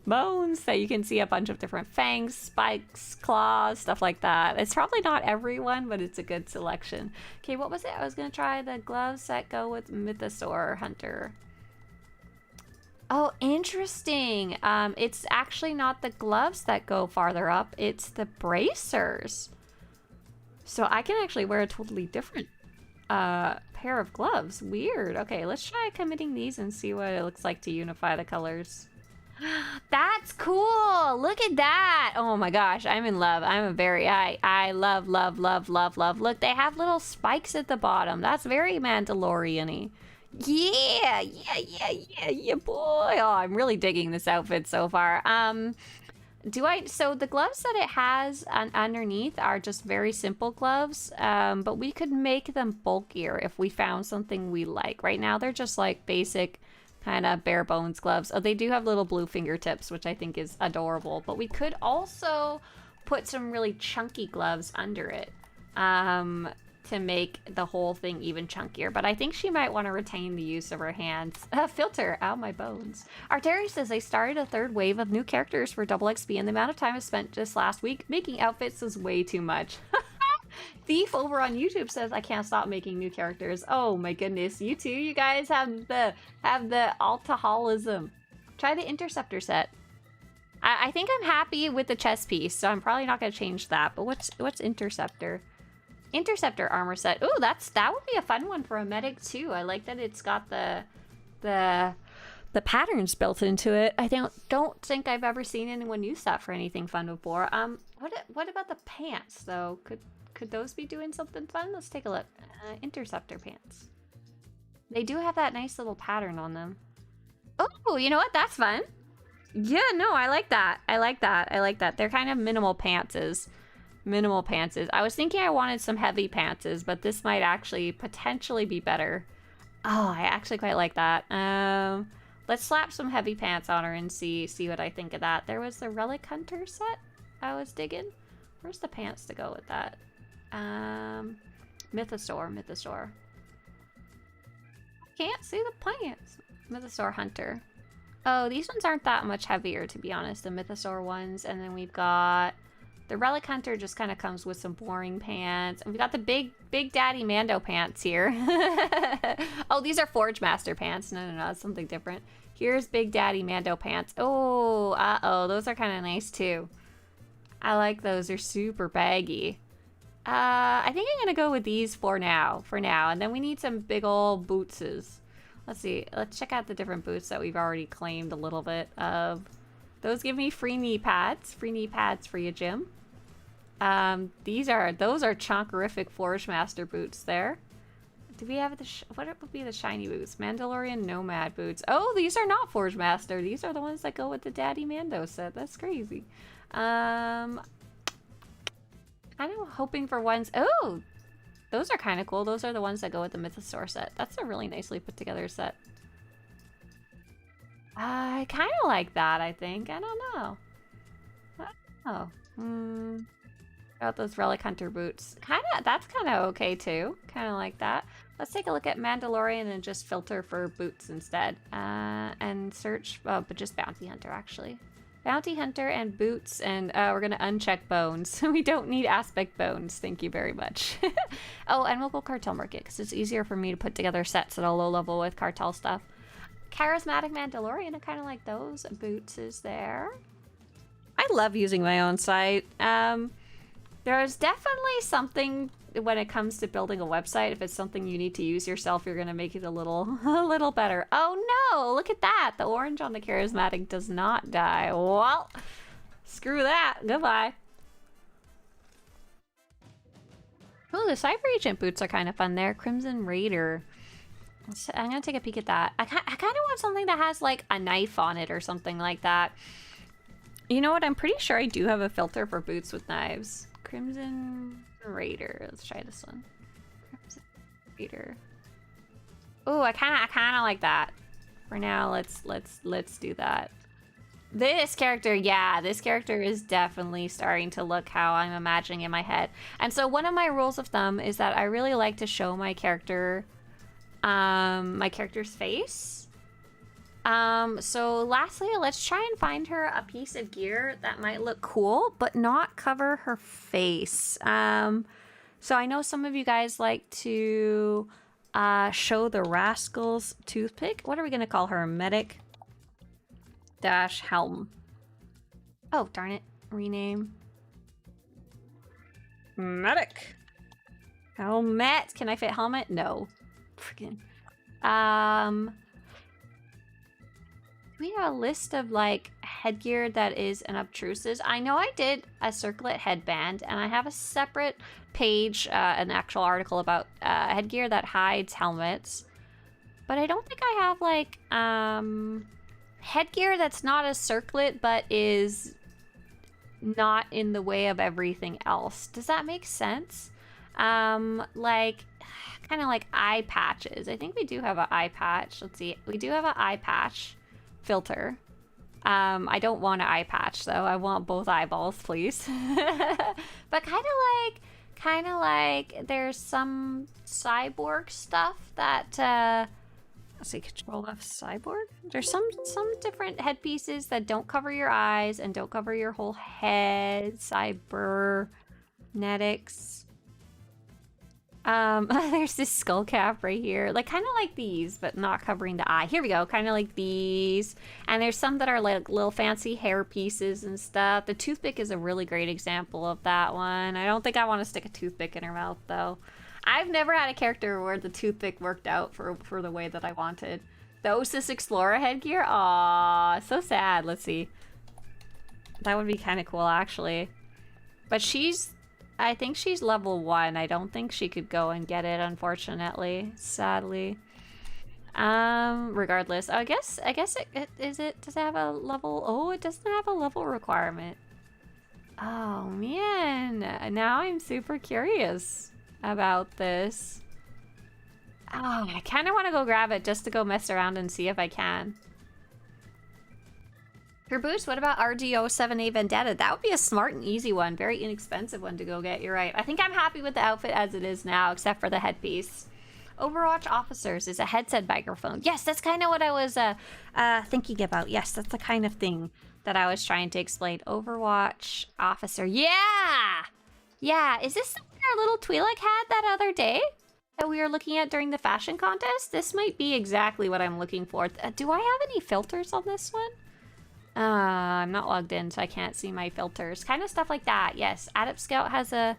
Bones that you can see a bunch of different fangs, spikes, claws, stuff like that. It's probably not everyone, but it's a good selection. Okay, what was it? I was gonna try the gloves that go with Mythosaur Hunter. Oh, interesting. It's actually not the gloves that go farther up, it's the bracers. So I can actually wear a totally different pair of gloves. Weird. Okay, let's try committing these and see what it looks like to unify the colors. That's cool. Look at that. Oh my gosh, I'm in love. I love. Look, they have little spikes at the bottom. That's very Mandalorian-y. Yeah, boy. Oh, I'm really digging this outfit so far. So the gloves that it has underneath are just very simple gloves, but we could make them bulkier if we found something we like. Right now they're just like basic kind of bare bones gloves. Oh, they do have little blue fingertips, which I think is adorable, but we could also put some really chunky gloves under it to make the whole thing even chunkier. But I think she might want to retain the use of her hands. Filter out my bones. Arteri says they started a third wave of new characters for Double XP, and the amount of time I spent just last week making outfits was way too much. Thief over on YouTube says I can't stop making new characters. Oh my goodness, you two, you guys have the alcoholism. Try the Interceptor set. I think I'm happy with the chest piece, so I'm probably not gonna change that. But what's Interceptor? Interceptor armor set. Ooh, that would be a fun one for a medic too. I like that it's got the patterns built into it. I don't think I've ever seen anyone use that for anything fun before. What about the pants though? Could those be doing something fun? Let's take a look. Interceptor pants. They do have that nice little pattern on them. Oh, you know what? That's fun. Yeah, no, I like that. They're kind of minimal pantses. minimal pantses. I was thinking I wanted some heavy pantses, but this might actually potentially be better. Oh, I actually quite like that. Let's slap some heavy pants on her and see what I think of that. There was the Relic Hunter set I was digging. Where's the pants to go with that? Mythosaur. Can't see the pants. Mythosaur Hunter. Oh, these ones aren't that much heavier, to be honest, the Mythosaur ones. And then we've got the Relic Hunter just kind of comes with some boring pants. And we've got the Big Daddy Mando pants here. Oh, these are Forge Master pants. No, that's something different. Here's Big Daddy Mando pants. Oh, uh-oh, those are kind of nice too. I like those. They're super baggy. I think I'm gonna go with these for now. And then we need some big old bootses. Let's see. Let's check out the different boots that we've already claimed a little bit of. Those give me free knee pads. Free knee pads for you, Jim. Those are chonkerific Forge Master boots there. Do we have what would be the shiny boots? Mandalorian Nomad boots. Oh, these are not Forge Master. These are the ones that go with the Daddy Mando set. That's crazy. Kind of hoping for ones. Oh, those are kind of cool. Those are the ones that go with the Mythosaur set. That's a really nicely put together set. I kind of like that, I think. I don't know. Oh. Got those Relic Hunter boots. That's kind of okay too. Kind of like that. Let's take a look at Mandalorian and just filter for boots instead. And search, but just Bounty Hunter actually. Bounty Hunter and boots, and we're gonna uncheck bones. We don't need aspect bones, thank you very much. Oh, and we'll go Cartel Market, because it's easier for me to put together sets at a low level with Cartel stuff. Charismatic Mandalorian, I kind of like those. Boots is there. I love using my own site. There's definitely something when it comes to building a website. If it's something you need to use yourself, you're gonna make it a little better. Oh no, look at that. The orange on the charismatic does not die. Well, screw that. Goodbye. Oh, the Cyber Agent boots are kind of fun there. Crimson Raider. I'm gonna take a peek at that. I kind of want something that has like a knife on it or something like that. You know what? I'm pretty sure I do have a filter for boots with knives. Crimson Raider. Let's try this one. Crimson Raider. Oh, I kind of like that. For now, let's do that. This character, yeah, this character is definitely starting to look how I'm imagining in my head. And so one of my rules of thumb is that I really like to show my character, my character's face. So lastly, let's try and find her a piece of gear that might look cool, but not cover her face. So I know some of you guys like to show the Rascal's toothpick. What are we gonna call her? Medic dash helm. Oh, darn it. Rename. Medic. Helmet. Can I fit helmet? No. Freaking. We have a list of like headgear that is unobtrusive. I know I did a circlet headband, and I have a separate page, an actual article about headgear that hides helmets. But I don't think I have like headgear that's not a circlet but is not in the way of everything else. Does that make sense? Like kind of like eye patches. I think we do have an eye patch. Let's see. We do have an eye patch filter. I don't want an eye patch though. I want both eyeballs, please. But kind of like there's some cyborg stuff that let's see, Control F cyborg. There's some different headpieces that don't cover your eyes and don't cover your whole head. Cybernetics. There's this skull cap right here, like kind of like these, but not covering the eye. Here we go, kind of like these. And there's some that are like little fancy hair pieces and stuff. The toothpick is a really great example of that one. I don't think I want to stick a toothpick in her mouth though. I've never had a character where the toothpick worked out for the way that I wanted. The Osis Explorer headgear, aw, so sad. Let's see. That would be kind of cool actually. But I think she's level 1. I don't think she could go and get it, unfortunately. Sadly. Regardless. I guess does it have a level? Oh, it doesn't have a level requirement. Oh man, now I'm super curious about this. Oh, I kind of want to go grab it just to go mess around and see if I can. For boots, what about RDO7A Vendetta? That would be a smart and easy one. Very inexpensive one to go get, you're right. I think I'm happy with the outfit as it is now, except for the headpiece. Overwatch Officers is a headset microphone. Yes, that's kind of what I was thinking about. Yes, that's the kind of thing that I was trying to explain. Overwatch Officer. Yeah! Yeah, is this something our little Twi'lek had that other day that we were looking at during the fashion contest? This might be exactly what I'm looking for. Do I have any filters on this one? I'm not logged in, so I can't see my filters. Kind of stuff like that, yes. Adept Scout has a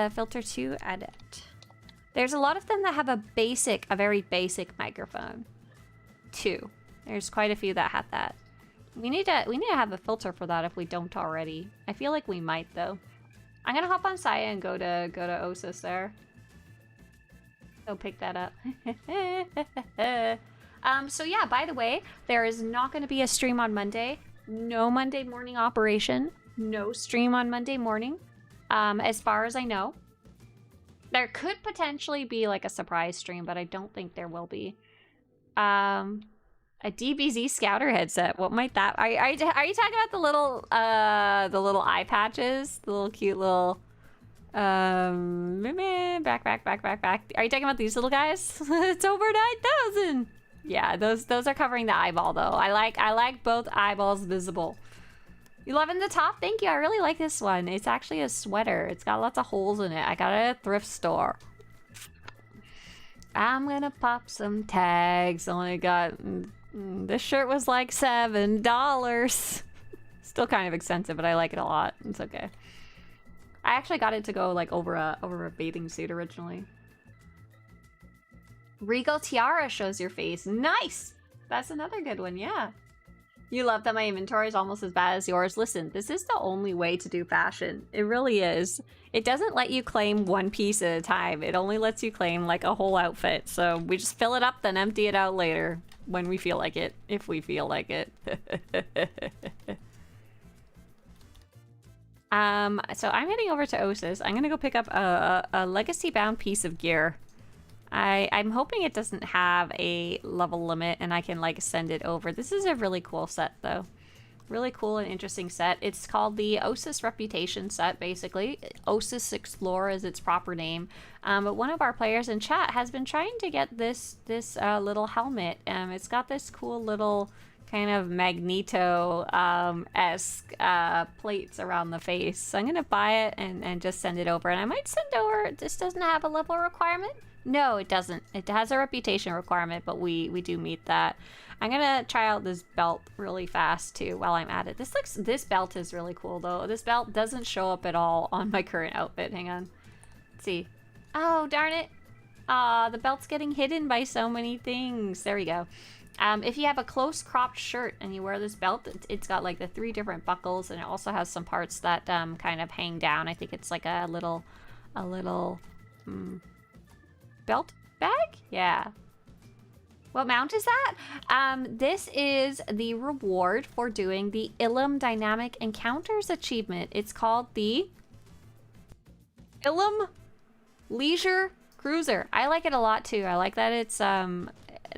filter too. Adept. There's a lot of them that have a very basic microphone too. There's quite a few that have that. We need to have a filter for that if we don't already. I feel like we might though. I'm gonna hop on Saya and go to Osis there. Go pick that up. So yeah, by the way, there is not going to be a stream on Monday. No Monday morning operation. No stream on Monday morning. As far as I know. There could potentially be like a surprise stream, but I don't think there will be. A DBZ Scouter headset. What might that... Are you talking about the little eye patches? The little cute little... back. Are you talking about these little guys? It's over 9,000! Yeah, those are covering the eyeball though. I like both eyeballs visible. You loving the top? Thank you. I really like this one. It's actually a sweater. It's got lots of holes in it. I got it at a thrift store. I'm gonna pop some tags. Only got... this shirt was like $7. Still kind of expensive, but I like it a lot. It's okay. I actually got it to go like over a bathing suit originally. Regal Tiara shows your face. Nice! That's another good one, yeah. You love that my inventory is almost as bad as yours. Listen, this is the only way to do fashion. It really is. It doesn't let you claim one piece at a time. It only lets you claim like a whole outfit. So we just fill it up, then empty it out later when we feel like it. If we feel like it. So I'm heading over to Osis. I'm gonna go pick up a legacy-bound piece of gear. I'm hoping it doesn't have a level limit and I can like send it over. This is a really cool set though. Really cool and interesting set. It's called the Osis Reputation set, basically. Osis Explore is its proper name. But one of our players in chat has been trying to get this little helmet. It's got this cool little kind of Magneto-esque plates around the face. So I'm gonna buy it and just send it over. And I might send over, this doesn't have a level requirement? No, it doesn't. It has a reputation requirement, but we do meet that. I'm gonna try out this belt really fast too while I'm at it. This belt is really cool though. This belt doesn't show up at all on my current outfit. Hang on. Let's see. Oh, darn it. The belt's getting hidden by so many things. There we go. If you have a close cropped shirt and you wear this belt, it's got like the 3 different buckles, and it also has some parts that kind of hang down. I think it's like a little belt bag? Yeah. What mount is that? This is the reward for doing the Ilum Dynamic Encounters achievement. It's called the Ilum Leisure Cruiser. I like it a lot too. I like that it's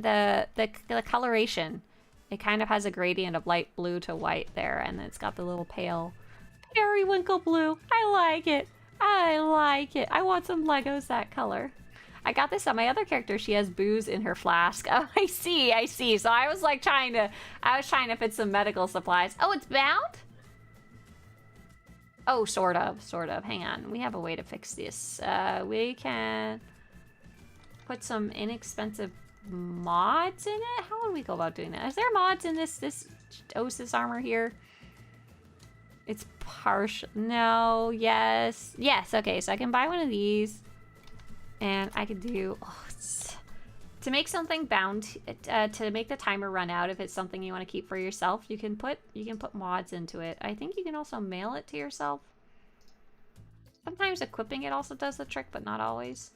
the coloration. It kind of has a gradient of light blue to white there, and it's got the little pale periwinkle blue. I like it. I like it. I want some Legos that color. I got this on my other character. She has booze in her flask. Oh, I see. So I was like trying to fit some medical supplies. Oh, it's bound? Oh, sort of. Hang on. We have a way to fix this. We can put some inexpensive mods in it. How would we go about doing that? Is there mods in this Osis armor here? It's partial. No. Yes. Okay, so I can buy one of these. And I could do to make something bound to make the timer run out. If it's something you want to keep for yourself, you can put mods into it. I think you can also mail it to yourself. Sometimes equipping it also does the trick, but not always.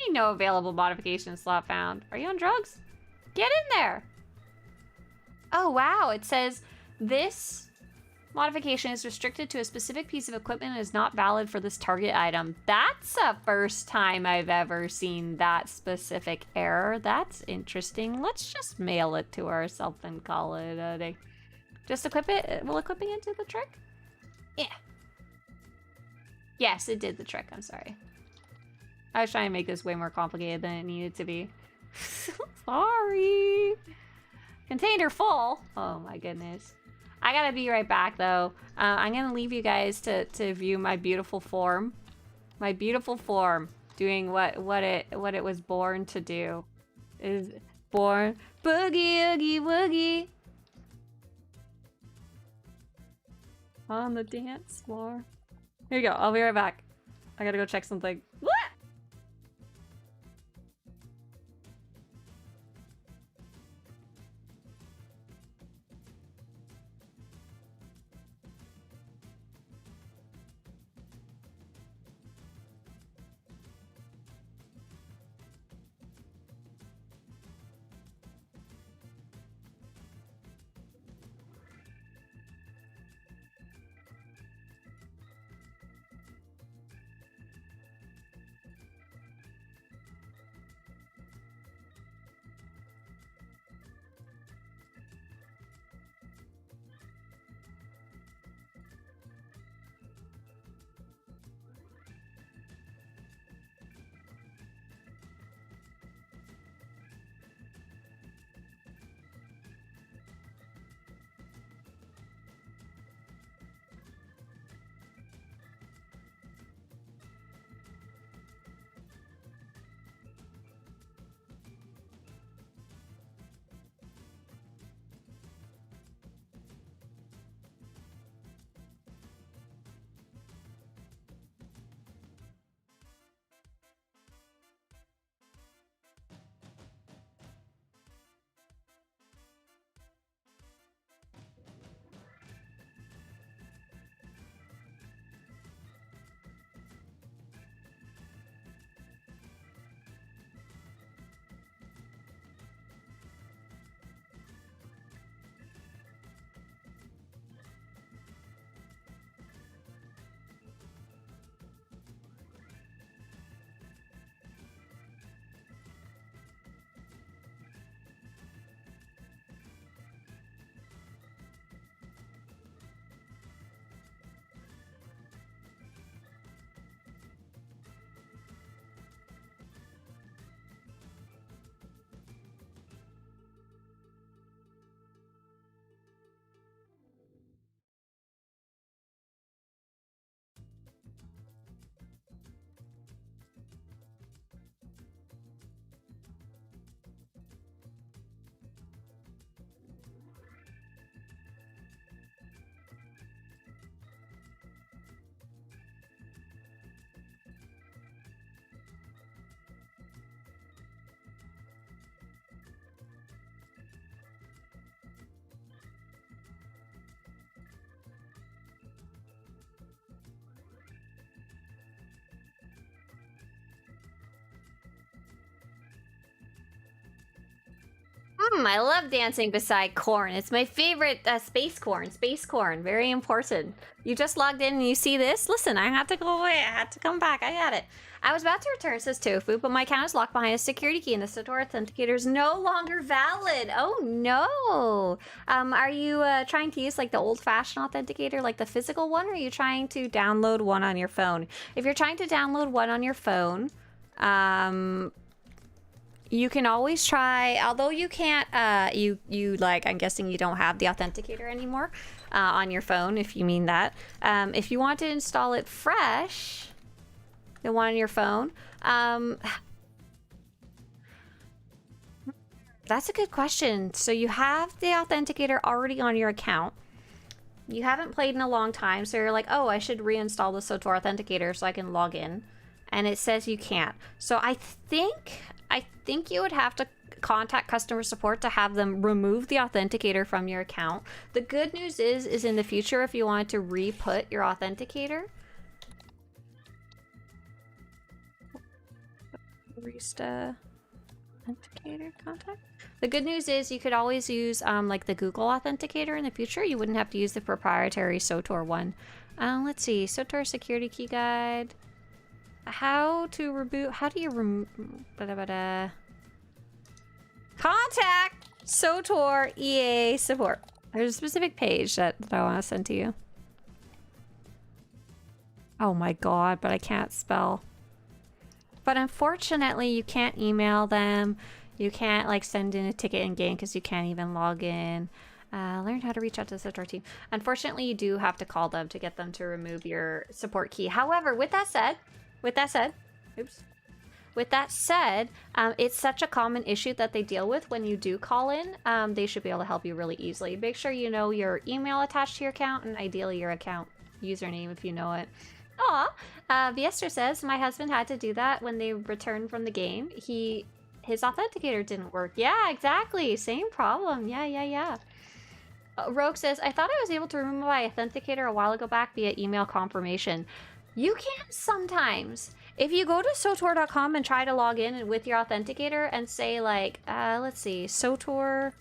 Ain't no available modification slot found. Are you on drugs? Get in there. Oh, wow. It says this modification is restricted to a specific piece of equipment and is not valid for this target item. That's the first time I've ever seen that specific error. That's interesting. Let's just mail it to ourselves and call it a day. Just equip it? Will equipping it do the trick? Yeah. Yes, it did the trick. I'm sorry. I was trying to make this way more complicated than it needed to be. Sorry. Container full. Oh my goodness. I gotta be right back though. I'm gonna leave you guys to view my beautiful form. My beautiful form doing what it was born to do. Is born boogie oogie woogie on the dance floor. Here you go. I'll be right back. I gotta go check something. What? I love dancing beside corn. It's my favorite space corn. Space corn, very important. You just logged in and you see this? Listen, I had to go away. I had to come back. I got it. I was about to return, says Tofu, but my account is locked behind a security key and the SWTOR authenticator is no longer valid. Oh no. Are you trying to use like the old-fashioned authenticator, like the physical one, or are you trying to download one on your phone? If you're trying to download one on your phone, you can always try, although you can't, you like, I'm guessing you don't have the authenticator anymore on your phone, if you mean that. If you want to install it fresh, the one on your phone, that's a good question. So you have the authenticator already on your account. You haven't played in a long time, so you're like, oh, I should reinstall the SWTOR authenticator so I can log in. And it says you can't. So I think you would have to contact customer support to have them remove the authenticator from your account. The good news is in the future, if you wanted to re-put your authenticator, Swtorista Authenticator contact. The good news is you could always use like the Google Authenticator in the future. You wouldn't have to use the proprietary SWTOR one. Let's see. SWTOR security key guide. How do you remove... Contact SWTOR EA support. There's a specific page that I want to send to you. Oh my god, but I can't spell. But unfortunately, you can't email them. You can't like send in a ticket in game because you can't even log in. Learn how to reach out to the SWTOR team. Unfortunately, you do have to call them to get them to remove your support key. However, with that said, it's such a common issue that they deal with when you do call in. They should be able to help you really easily. Make sure you know your email attached to your account and ideally your account username if you know it. Aw, Viester says, my husband had to do that when they returned from the game. His authenticator didn't work. Yeah, exactly. Same problem. Yeah. Rogue says, I thought I was able to remove my authenticator a while ago back via email confirmation. You can sometimes. If you go to SWTOR.com and try to log in with your authenticator and say like, let's see, SWTOR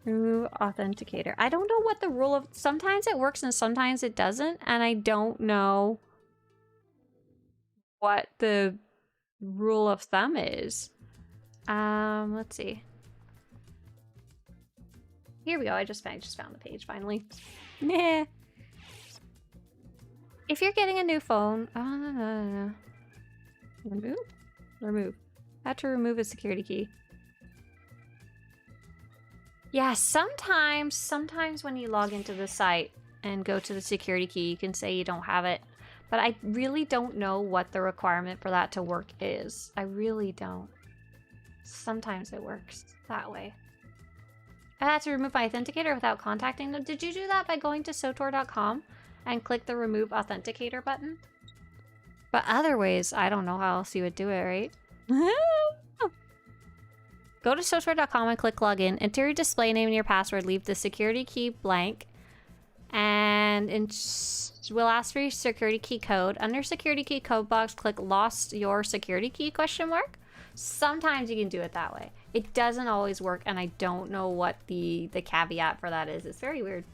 remove authenticator. I don't know what the rule of... Sometimes it works and sometimes it doesn't. And I don't know what the rule of thumb is. Let's see. Here we go. I just found the page finally. Nah. If you're getting a new phone... Remove. How to remove a security key. Yeah, sometimes when you log into the site and go to the security key, you can say you don't have it. But I really don't know what the requirement for that to work is. I really don't. Sometimes it works that way. I had to remove my authenticator without contacting them. Did you do that by going to SWTOR.com and click the remove authenticator button? But other ways, I don't know how else you would do it, right? Go to SWTOR.com and click login. Enter your display name and your password. Leave the security key blank. And we'll ask for your security key code. Under security key code box, click lost your security key ? Sometimes you can do it that way. It doesn't always work, and I don't know what the caveat for that is. It's very weird.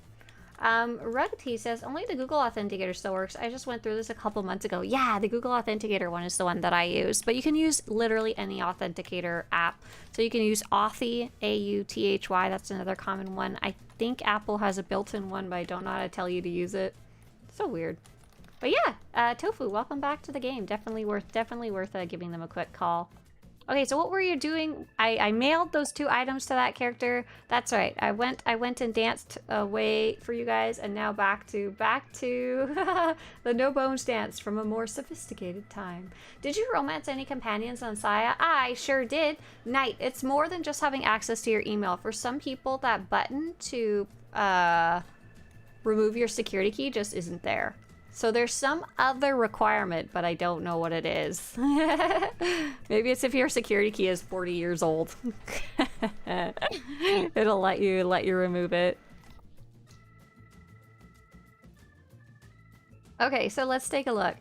Rugged says, only the Google Authenticator still works. I just went through this a couple months ago. Yeah, the Google Authenticator one is the one that I use. But you can use literally any authenticator app. So you can use Authy, A-U-T-H-Y. That's another common one. I think Apple has a built-in one, but I don't know how to tell you to use it. So weird. But yeah, Tofu, welcome back to the game. Definitely worth giving them a quick call. Okay, so what were you doing? I mailed those 2 items to that character. That's right. I went and danced away for you guys, and now back to the no bones dance from a more sophisticated time. Did you romance any companions on Saya? I sure did. Knight, it's more than just having access to your email. For some people, that button to remove your security key just isn't there. So there's some other requirement, but I don't know what it is. Maybe it's if your security key is 40 years old. It'll let you remove it. Okay, so let's take a look.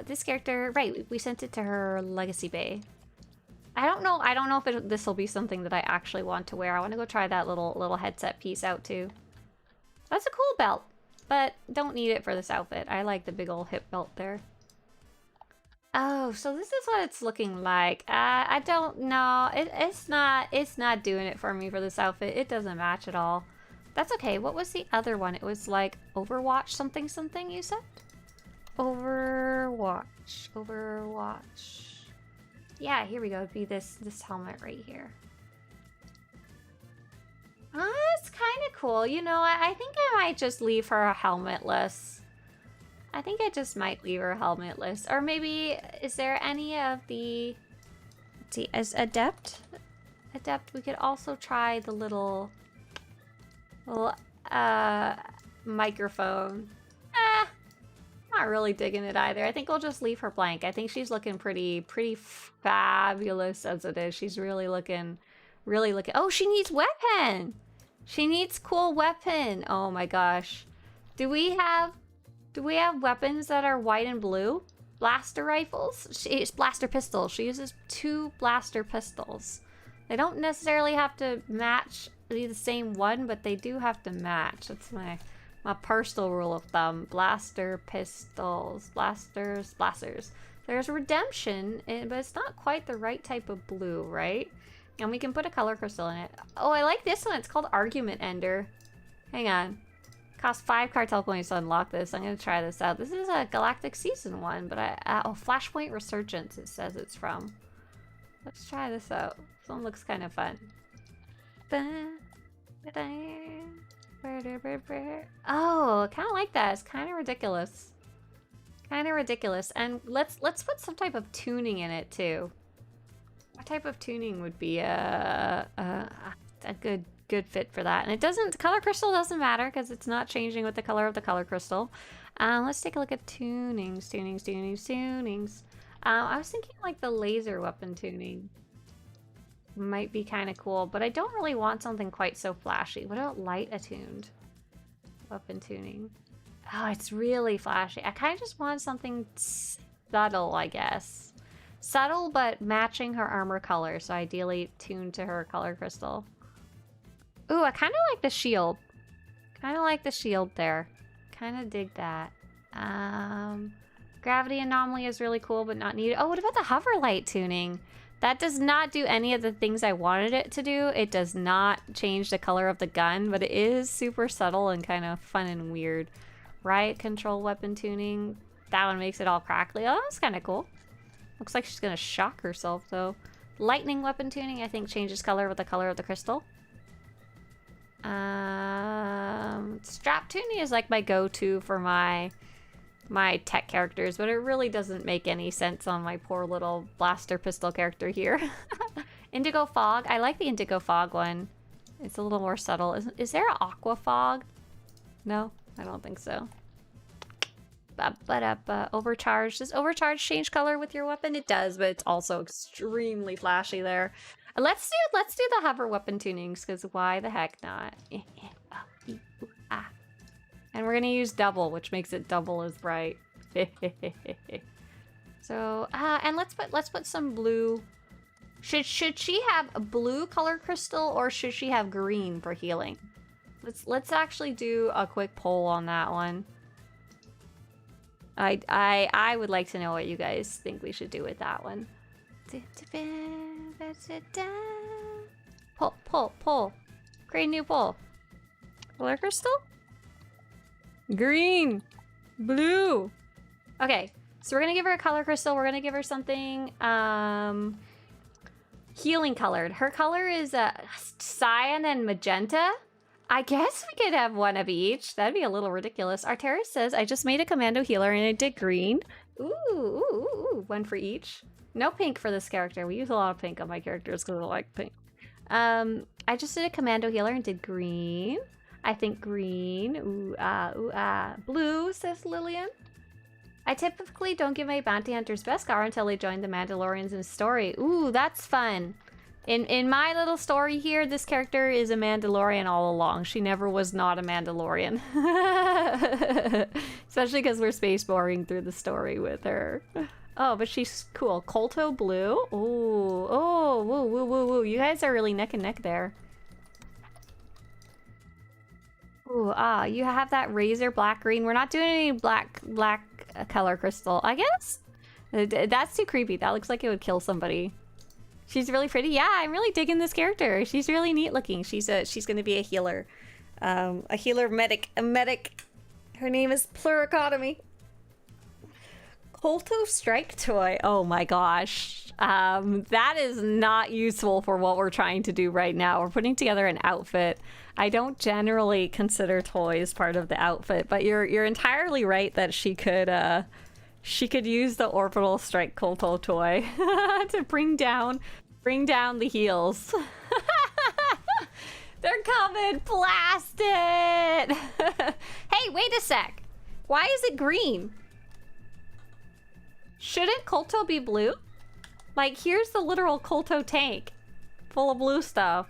This character, right, we sent it to her legacy bay. I don't know if this will be something that I actually want to wear. I want to go try that little headset piece out too. That's a cool belt. But don't need it for this outfit. I like the big old hip belt there. Oh, so this is what it's looking like. I don't know. It's not doing it for me for this outfit. It doesn't match at all. That's okay. What was the other one? It was like Overwatch something you said? Overwatch. Yeah, here we go. It'd be this helmet right here. It's kind of cool. You know, I think I might just leave her helmetless. I think I just might leave her helmetless. Or maybe, is there any of the... Let's see, as Adept, we could also try the little microphone. Not really digging it either. I think we'll just leave her blank. I think she's looking pretty fabulous as it is. She's really looking... Oh, she needs weapon! She needs cool weapon! Oh my gosh. Do we have weapons that are white and blue? blaster rifles. Blaster pistols. She uses 2 blaster pistols. They don't necessarily have to match, be the same one, but they do have to match. That's my personal rule of thumb. Blaster pistols. Blasters. There's Redemption, but it's not quite the right type of blue, right? And we can put a color crystal in it. Oh, I like this one. It's called Argument Ender. Hang on. Cost 5 cartel points to unlock this. I'm going to try this out. This is a Galactic Season one, but oh, Flashpoint Resurgence it says it's from. Let's try this out. This one looks kind of fun. Oh, kind of like that. It's kind of ridiculous. And let's put some type of tuning in it too. What type of tuning would be a good fit for that? And it doesn't, color crystal doesn't matter because it's not changing with the color of the color crystal. Let's take a look at tunings. I was thinking like the laser weapon tuning might be kind of cool, but I don't really want something quite so flashy. What about light attuned weapon tuning? Oh, it's really flashy. I kind of just want something subtle, I guess. Subtle, but matching her armor color, so ideally tuned to her color crystal. Ooh, I kind of like the shield. Kind of like the shield there. Kind of dig that. Gravity anomaly is really cool, but not needed. Oh, what about the hover light tuning? That does not do any of the things I wanted it to do. It does not change the color of the gun, but it is super subtle and kind of fun and weird. Riot control weapon tuning. That one makes it all crackly. Oh, that's kind of cool. Looks like she's gonna shock herself though. Lightning weapon tuning, I think, changes color with the color of the crystal. Strap tuning is like my go-to for my tech characters, but it really doesn't make any sense on my poor little blaster pistol character here. Indigo fog. I like the indigo fog one. It's a little more subtle. Is there an aqua fog? No, I don't think so. Overcharge. Does overcharge change color with your weapon? It does, but it's also extremely flashy there. Let's do the hover weapon tunings, because why the heck not? And we're gonna use double, which makes it double as bright. So and let's put some blue. Should she have a blue color crystal or should she have green for healing? Let's actually do a quick poll on that one. I would like to know what you guys think we should do with that one. Pull. Create a new poll. Color crystal? Green. Blue. Okay, so we're gonna give her a color crystal. We're gonna give her something healing colored. Her color is cyan and magenta. I guess we could have one of each. That'd be a little ridiculous. Arteris says, I just made a commando healer and it did green. Ooh, one for each. No pink for this character. We use a lot of pink on my characters because I like pink. I just did a commando healer and did green. I think green. Blue, says Lillian. I typically don't give my bounty hunters Beskar until they join the Mandalorians in the story. Ooh, that's fun. In my little story here, this character is a Mandalorian all along. She never was not a Mandalorian. Especially because we're space boring through the story with her. Oh, but she's cool. Colto blue. Ooh. Oh, woo. You guys are really neck and neck there. Ooh, you have that razor black green. We're not doing any black color crystal, I guess? That's too creepy. That looks like it would kill somebody. She's really pretty. Yeah, I'm really digging this character. She's really neat looking. She's gonna be a healer. A healer medic. A medic. Her name is Pleurectomy. Colto strike toy. Oh my gosh. That is not useful for what we're trying to do right now. We're putting together an outfit. I don't generally consider toys part of the outfit, but you're entirely right that she could use the orbital strike Colto toy to bring down the heels. They're coming, blast it! Hey, wait a sec. Why is it green? Shouldn't Colto be blue? Like, here's the literal Colto tank full of blue stuff.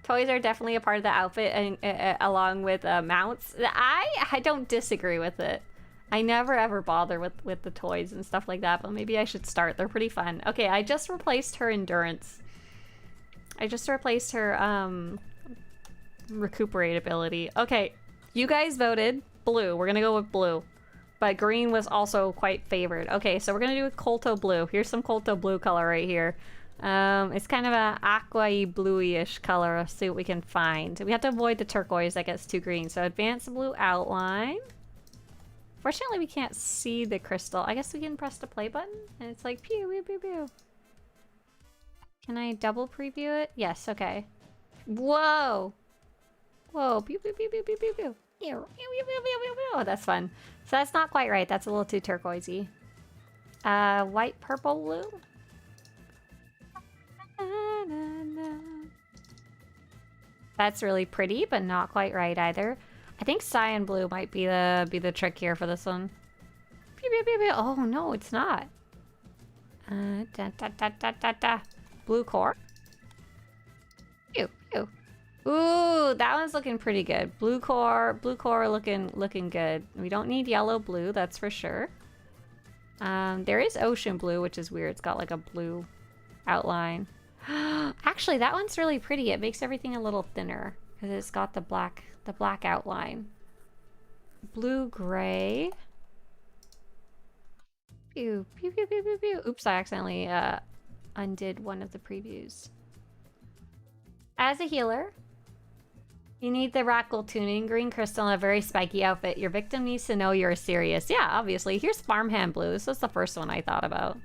Toys are definitely a part of the outfit, and along with mounts. I don't disagree with it. I never ever bother with the toys and stuff like that, but maybe I should start. They're pretty fun. Okay, I just replaced her endurance. I just replaced her recuperate ability. Okay, you guys voted blue. We're gonna go with blue. But green was also quite favored. Okay, so we're gonna do Colto blue. Here's some Colto blue color right here. It's kind of a aqua-y bluey-ish color. Let's see what we can find. We have to avoid the turquoise that gets too green. So advance blue outline. Fortunately, we can't see the crystal. I guess we can press the play button, and it's like pew, pew, pew, pew. Can I double preview it? Yes, okay. Whoa! Whoa, pew, pew, pew, pew, pew, pew, pew. Oh, that's fun. So that's not quite right. That's a little too turquoisey. White, purple, blue. That's really pretty, but not quite right either. I think cyan blue might be the trick here for this one. Pew, pew, pew, pew. Oh no, it's not. Blue core. Pew, pew. Ooh, that one's looking pretty good. Blue core looking good. We don't need yellow blue, that's for sure. There is ocean blue, which is weird. It's got like a blue outline. Actually, that one's really pretty. It makes everything a little thinner because it's got the black outline. Blue gray. Pew, pew, pew, pew, pew, pew. Oops, I accidentally undid one of the previews. As a healer, you need the Rackle tuning, green crystal, and a very spiky outfit. Your victim needs to know you're serious. Yeah, obviously. Here's farmhand blue. This was the first one I thought about.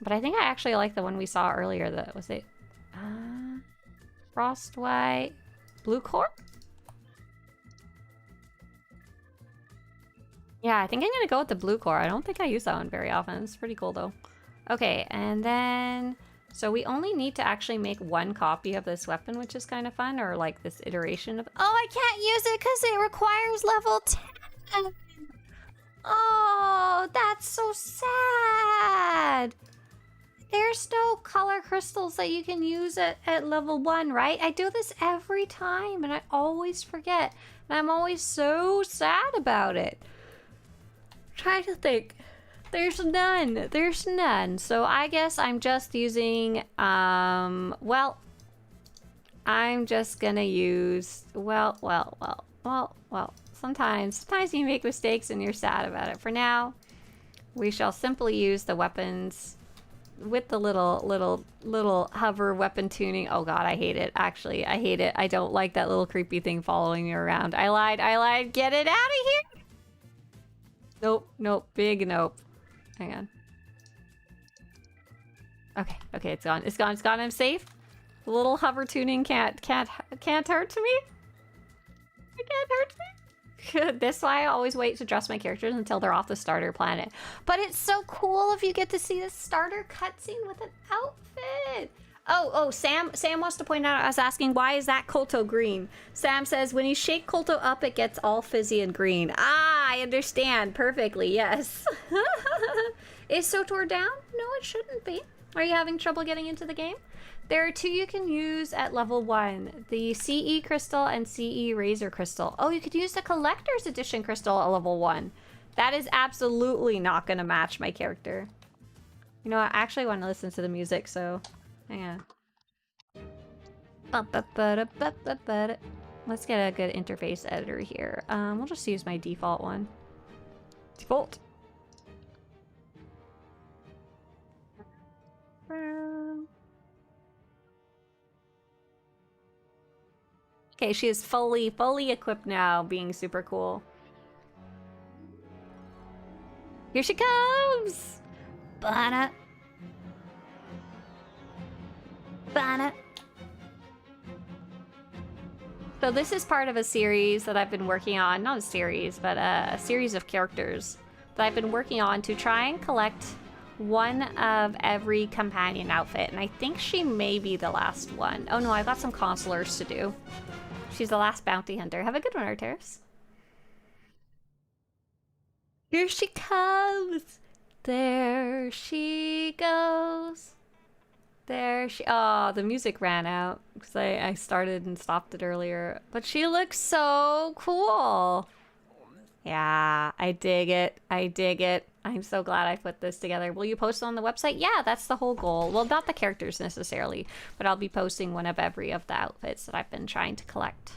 But I think I actually like the one we saw earlier. That was it. Frost white, blue core. Yeah, I think I'm gonna go with the blue core. I don't think I use that one very often. It's pretty cool though. Okay, and then so we only need to actually make one copy of this weapon, which is kind of fun, or like this iteration of. Oh, I can't use it because it requires level 10. Oh, that's so sad. There's no color crystals that you can use at level 1, right? I do this every time and I always forget. And I'm always so sad about it. Try to think. There's none. There's none. So I guess I'm just using, well, I'm just gonna use, well. Sometimes you make mistakes and you're sad about it. For now, we shall simply use the weapons with the little hover weapon tuning. Oh god, I hate it. Actually, I hate it. I don't like that little creepy thing following me around. I lied. Get it out of here. Nope, big nope. Hang on. Okay, it's gone. I'm safe. The little hover tuning can't hurt me. It can't hurt me. That's why I always wait to dress my characters until they're off the starter planet. But it's so cool if you get to see the starter cutscene with an outfit. Oh, Sam wants to point out, I was asking, why is that Colto green? Sam says, when you shake Colto up, it gets all fizzy and green. Ah, I understand perfectly, yes. Is SWTOR down? No, it shouldn't be. Are you having trouble getting into the game? There are 2 you can use at level 1. The CE Crystal and CE Razor Crystal. Oh, you could use the Collector's Edition Crystal at level 1. That is absolutely not going to match my character. You know, I actually want to listen to the music, so hang on. Let's get a good interface editor here. We'll just use my default one. Default. Okay, she is fully equipped now, being super cool. Here she comes! Bana. So this is part of a series that I've been working on. Not a series, but a series of characters that I've been working on to try and collect one of every companion outfit. And I think she may be the last one. Oh no, I've got some consulars to do. She's the last bounty hunter. Have a good one, Arteris. Here she comes. There she goes. There she... Oh, the music ran out because I started and stopped it earlier. But she looks so cool. Yeah, I dig it. I dig it. I'm so glad I put this together. Will you post it on the website? Yeah, that's the whole goal. Well, not the characters necessarily, but I'll be posting one of every of the outfits that I've been trying to collect.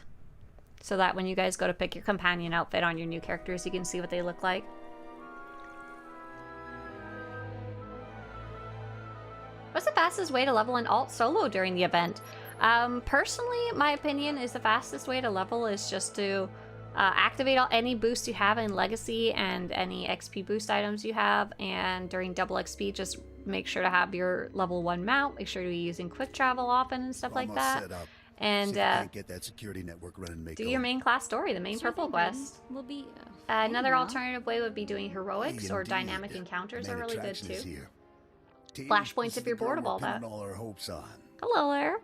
So that when you guys go to pick your companion outfit on your new characters, you can see what they look like. What's the fastest way to level an alt solo during the event? Personally, my opinion is the fastest way to level is just to activate any boost you have in Legacy and any XP boost items you have, and during double XP, just make sure to have your level 1 mount. Make sure to be using quick travel often and stuff like that. And get that security network running, do your main class story, the main purple quest. Will be Another alternative way would be doing heroics or dynamic encounters are really good too. Flashpoints if you're bored of all that. Hello there.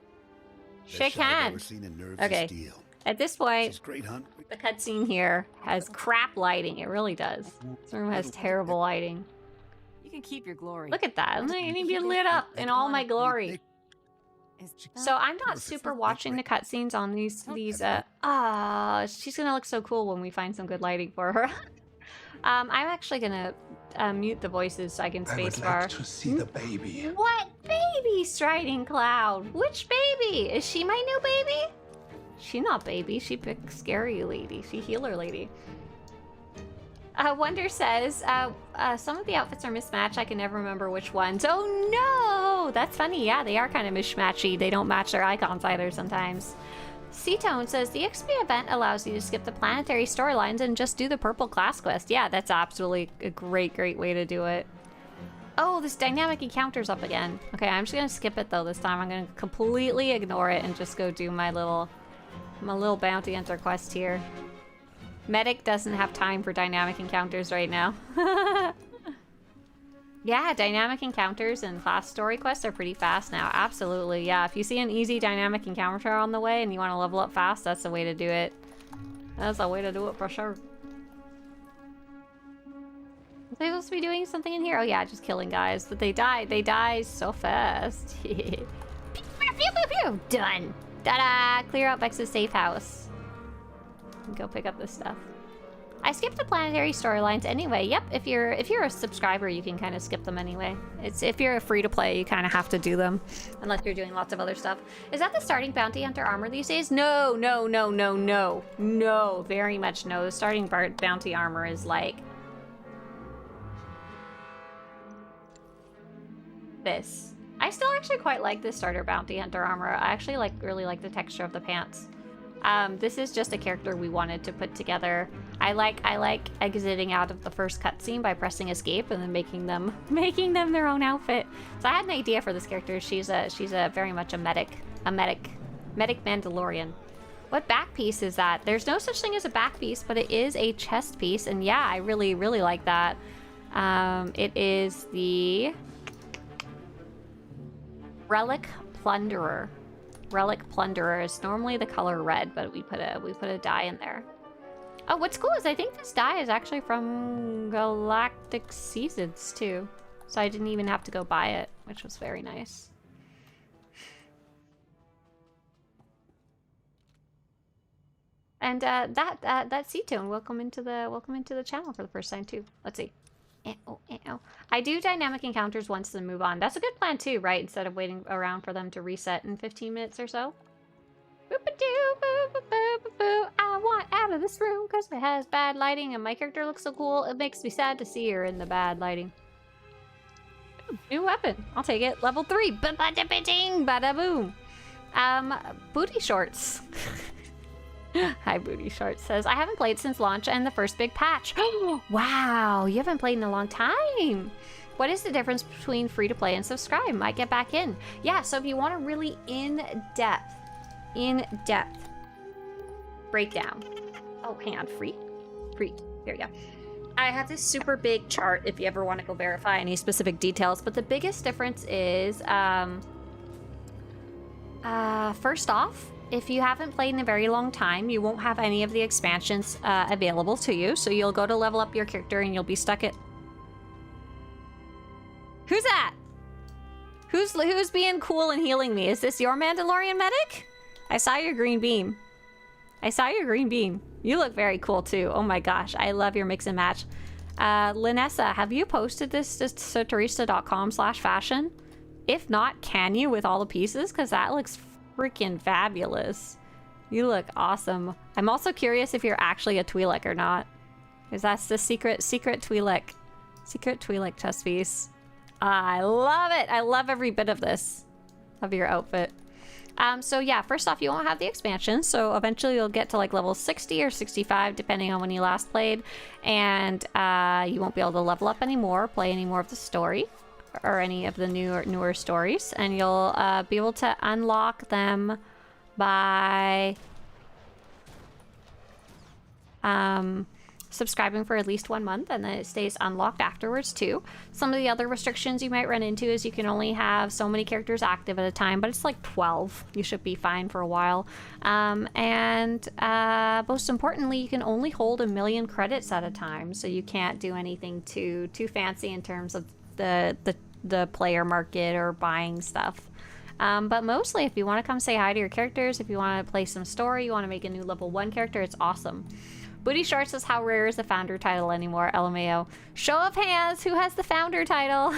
Shake hands. Okay. At this point, the cutscene here has crap lighting. It really does. This room has terrible lighting. You can keep your glory. Look at that. I need to be lit up in all my glory. So I'm not super watching the cutscenes on these she's gonna look so cool when we find some good lighting for her. I'm actually gonna mute the voices so I can spacebar. I would like to see the baby. What baby, Striding Cloud? Which baby? Is she my new baby? She not baby, she big scary lady. She healer lady. Wonder says, some of the outfits are mismatched. I can never remember which ones. Oh no! That's funny. Yeah, they are kind of mismatchy. They don't match their icons either sometimes. C-Tone says, the XP event allows you to skip the planetary storylines and just do the purple class quest. Yeah, that's absolutely a great way to do it. Oh, this dynamic encounter's up again. Okay, I'm just gonna skip it though this time. I'm gonna completely ignore it and just go do my little bounty hunter quest here. Medic doesn't have time for dynamic encounters right now. Yeah, dynamic encounters and class story quests are pretty fast now. Absolutely, yeah. If you see an easy dynamic encounter on the way and you want to level up fast, that's the way to do it. That's the way to do it for sure. Are they supposed to be doing something in here? Oh yeah, just killing guys. But they die. They die so fast. Pew, pew, pew, pew. Done. Ta-da! Clear out Vex's safe house. Go pick up this stuff. I skipped the planetary storylines anyway. Yep, if you're a subscriber, you can kind of skip them anyway. It's if you're a free-to-play, you kind of have to do them, unless you're doing lots of other stuff. Is that the starting bounty hunter armor these days? No, no, no, no, no, no. Very much no. The starting bounty armor is like this. I still actually quite like this starter bounty hunter armor. I actually really like the texture of the pants. This is just a character we wanted to put together. I like exiting out of the first cutscene by pressing escape and then making them their own outfit. So I had an idea for this character. She's a very much a medic Mandalorian. What back piece is that? There's no such thing as a back piece, but it is a chest piece, and yeah, I really like that. It is the Relic Plunderer. Relic Plunderer is normally the color red, but we put a dye in there. Oh, what's cool is I think this dye is actually from Galactic Seasons too, so I didn't even have to go buy it, which was very nice. And that C-Tone, welcome into the channel for the first time too. Let's see. I do dynamic encounters once and move on. That's a good plan too, right? Instead of waiting around for them to reset in 15 minutes or so. I want out of this room because it has bad lighting and my character looks so cool. It makes me sad to see her in the bad lighting. Ooh, new weapon. I'll take it. Level 3. Bada boom. Booty shorts. Hi, Booty Shorts says, I haven't played since launch and the first big patch. Wow, you haven't played in a long time. What is the difference between free-to-play and subscribe? Might get back in. Yeah, so if you want a really in-depth breakdown. Oh, hang on, free. There you go. I have this super big chart if you ever want to go verify any specific details, but the biggest difference is, first off, if you haven't played in a very long time, you won't have any of the expansions available to you. So you'll go to level up your character and you'll be stuck at... Who's that? Who's being cool and healing me? Is this your Mandalorian medic? I saw your green beam. I saw your green bean. You look very cool too. Oh my gosh, I love your mix and match. Linessa, have you posted this to Swtorista.com/fashion? If not, can you with all the pieces? Because that looks freaking fabulous. You look awesome. I'm also curious if you're actually a Twi'lek or not. Because that's the secret Twi'lek. Secret Twi'lek chest piece. I love it. I love every bit of this. Of your outfit. So yeah, first off, you won't have the expansion. So eventually you'll get to like level 60 or 65, depending on when you last played. And you won't be able to level up anymore, play any more of the story. Or any of the newer stories. And you'll be able to unlock them by subscribing for at least 1 month, and then it stays unlocked afterwards too. Some of the other restrictions you might run into is you can only have so many characters active at a time, but it's like 12. You should be fine for a while. And most importantly, you can only hold 1 million credits at a time, so you can't do anything too fancy in terms of the player market or buying stuff. But mostly, if you want to come say hi to your characters, if you want to play some story, you want to make a new level 1 character, it's awesome. Booty Short says, how rare is the founder title anymore? LMAO. Show of hands, who has the founder title?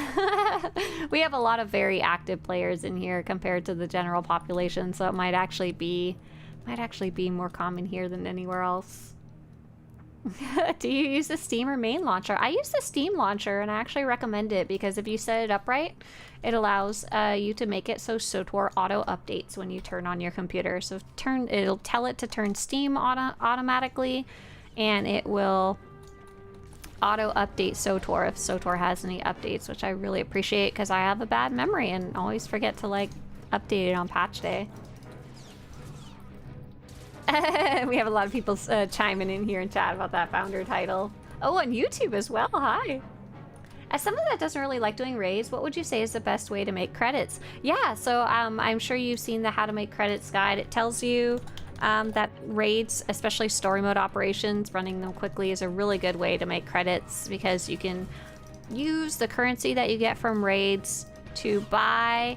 We have a lot of very active players in here compared to the general population, so it might actually be more common here than anywhere else. Do you use the Steam or main launcher? I use the Steam launcher, and I actually recommend it because if you set it up right, it allows you to make it so SWTOR auto updates when you turn on your computer. So it'll tell it to turn Steam automatically, and it will auto update SWTOR if SWTOR has any updates, which I really appreciate because I have a bad memory and always forget to like update it on patch day. We have a lot of people chiming in here in chat about that founder title. Oh, on YouTube as well. Hi. As someone that doesn't really like doing raids, what would you say is the best way to make credits? Yeah, so I'm sure you've seen the How to Make Credits guide. It tells you that raids, especially story mode operations, running them quickly is a really good way to make credits because you can use the currency that you get from raids to buy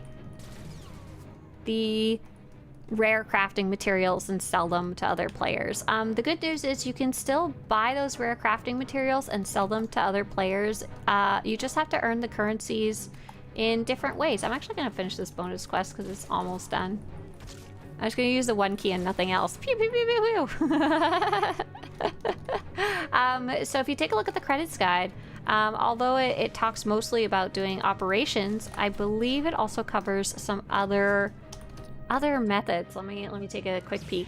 the rare crafting materials and sell them to other players. The good news is you can still buy those rare crafting materials and sell them to other players. You just have to earn the currencies in different ways. I'm actually going to finish this bonus quest because it's almost done. I'm just going to use the 1 key and nothing else. Pew, pew, pew, pew, pew. So if you take a look at the credits guide, although it talks mostly about doing operations, I believe it also covers some other methods. Let me take a quick peek.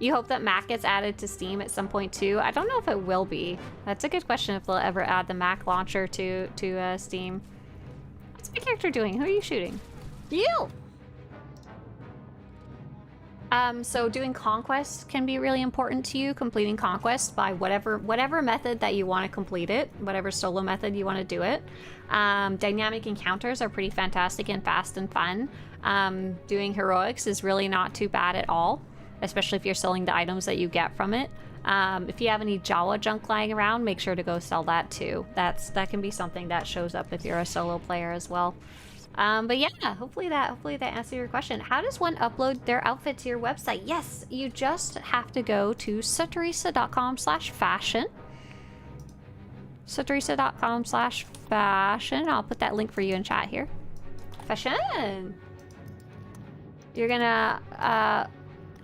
You hope that Mac gets added to Steam at some point too. I don't know if it will be. That's a good question if they'll ever add the Mac launcher to Steam. What's my character doing? Who are you shooting? You! So doing conquest can be really important to you, completing conquest by whatever method that you want to complete it, whatever solo method you want to do it. Dynamic encounters are pretty fantastic and fast and fun. Doing heroics is really not too bad at all, especially if you're selling the items that you get from it. If you have any Jawa junk lying around, make sure to go sell that too. That can be something that shows up if you're a solo player as well. But yeah, hopefully that answered your question. How does one upload their outfit to your website? Yes, you just have to go to Swtorista.com/fashion. Swtorista.com/fashion. I'll put that link for you in chat here. Fashion. You're gonna,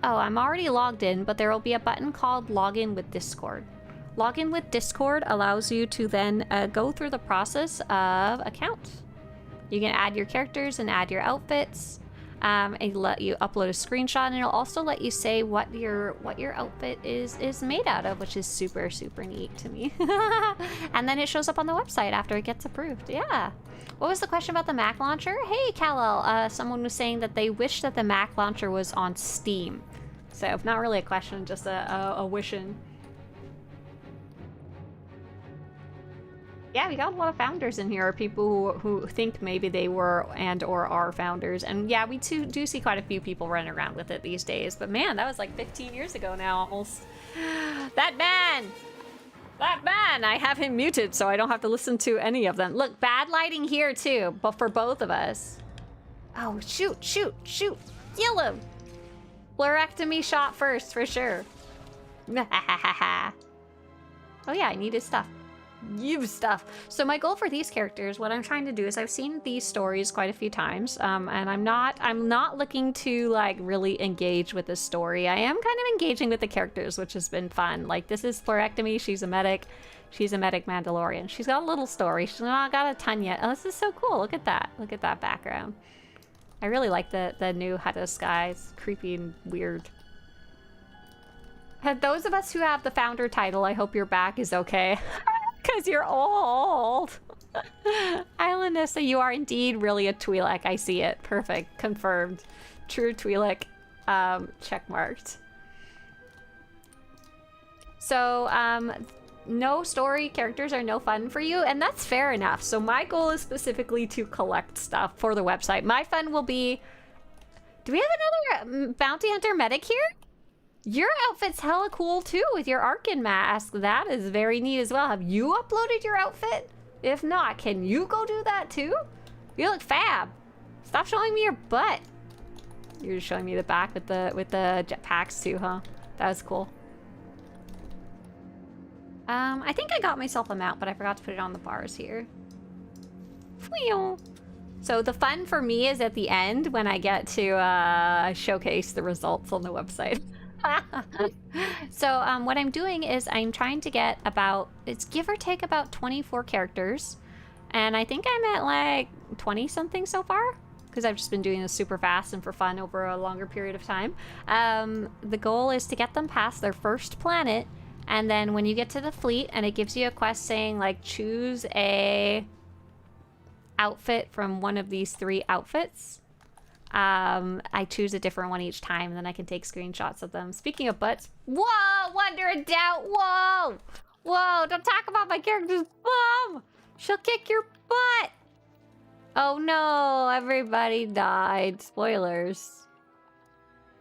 oh, I'm already logged in, but there will be a button called Login with Discord. Login with Discord allows you to then go through the process of accounts. You can add your characters and add your outfits. It'll let you upload a screenshot, and it'll also let you say what your outfit is made out of, which is super, super neat to me. And then it shows up on the website after it gets approved. Yeah. What was the question about the Mac launcher? Hey, Kal-El, someone was saying that they wish that the Mac launcher was on Steam. So not really a question, just a wishing. Yeah, we got a lot of founders in here, or people who think maybe they were and or are founders. And yeah, we do see quite a few people running around with it these days. But man, that was like 15 years ago now almost. That man, I have him muted so I don't have to listen to any of them. Look, bad lighting here too, but for both of us. Oh, shoot. Kill him. Pleurectomy shot first, for sure. Oh yeah, I need his stuff. Use stuff. So my goal for these characters, what I'm trying to do is I've seen these stories quite a few times, and I'm not looking to like really engage with the story. I am kind of engaging with the characters, which has been fun. Like this is Pleurectomy. She's a medic. She's a medic Mandalorian. She's got a little story. She's not got a ton yet. Oh, this is so cool. Look at that. Look at that background. I really like the new Hutta sky. It's creepy and weird. Those of us who have the founder title, I hope your back is okay. Because you're old. Islandessa, you are indeed really a Twi'lek. I see it. Perfect. Confirmed. True Twi'lek. Checkmarked. So, no story characters are no fun for you, and that's fair enough. So my goal is specifically to collect stuff for the website. My fun will be... Do we have another bounty hunter medic here? Your outfit's hella cool too with your Arkin mask. That is very neat as well. Have you uploaded your outfit? If not, can you go do that too? You look fab. Stop showing me your butt. You're just showing me the back with the jetpacks too, huh? That was cool. I think I got myself a mount, but I forgot to put it on the bars here. So the fun for me is at the end when I get to showcase the results on the website. So what I'm doing is I'm trying to get about, it's give or take about 24 characters. And I think I'm at like 20 something so far, because I've just been doing this super fast and for fun over a longer period of time. The goal is to get them past their first planet. And then when you get to the fleet and it gives you a quest saying like choose a outfit from one of these 3 outfits, I choose a different one each time, and then I can take screenshots of them. Speaking of butts, whoa, Wonder and Doubt, whoa, don't talk about my character's bum. She'll kick your butt. Oh no, everybody died. Spoilers.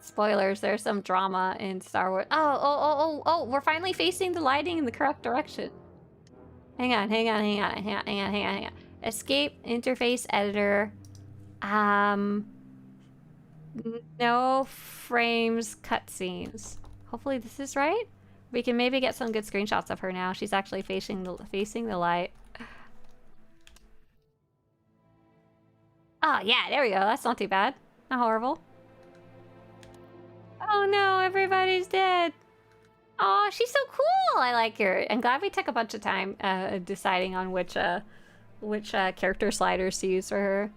Spoilers, there's some drama in Star Wars. Oh, we're finally facing the lighting in the correct direction. Hang on. Escape interface editor. No frames cutscenes. Hopefully this is right. We can maybe get some good screenshots of her now. She's actually facing the light. Oh yeah, there we go. That's not too bad. Not horrible. Oh no, everybody's dead. Oh, she's so cool. I like her. I'm glad we took a bunch of time deciding on which character sliders to use for her.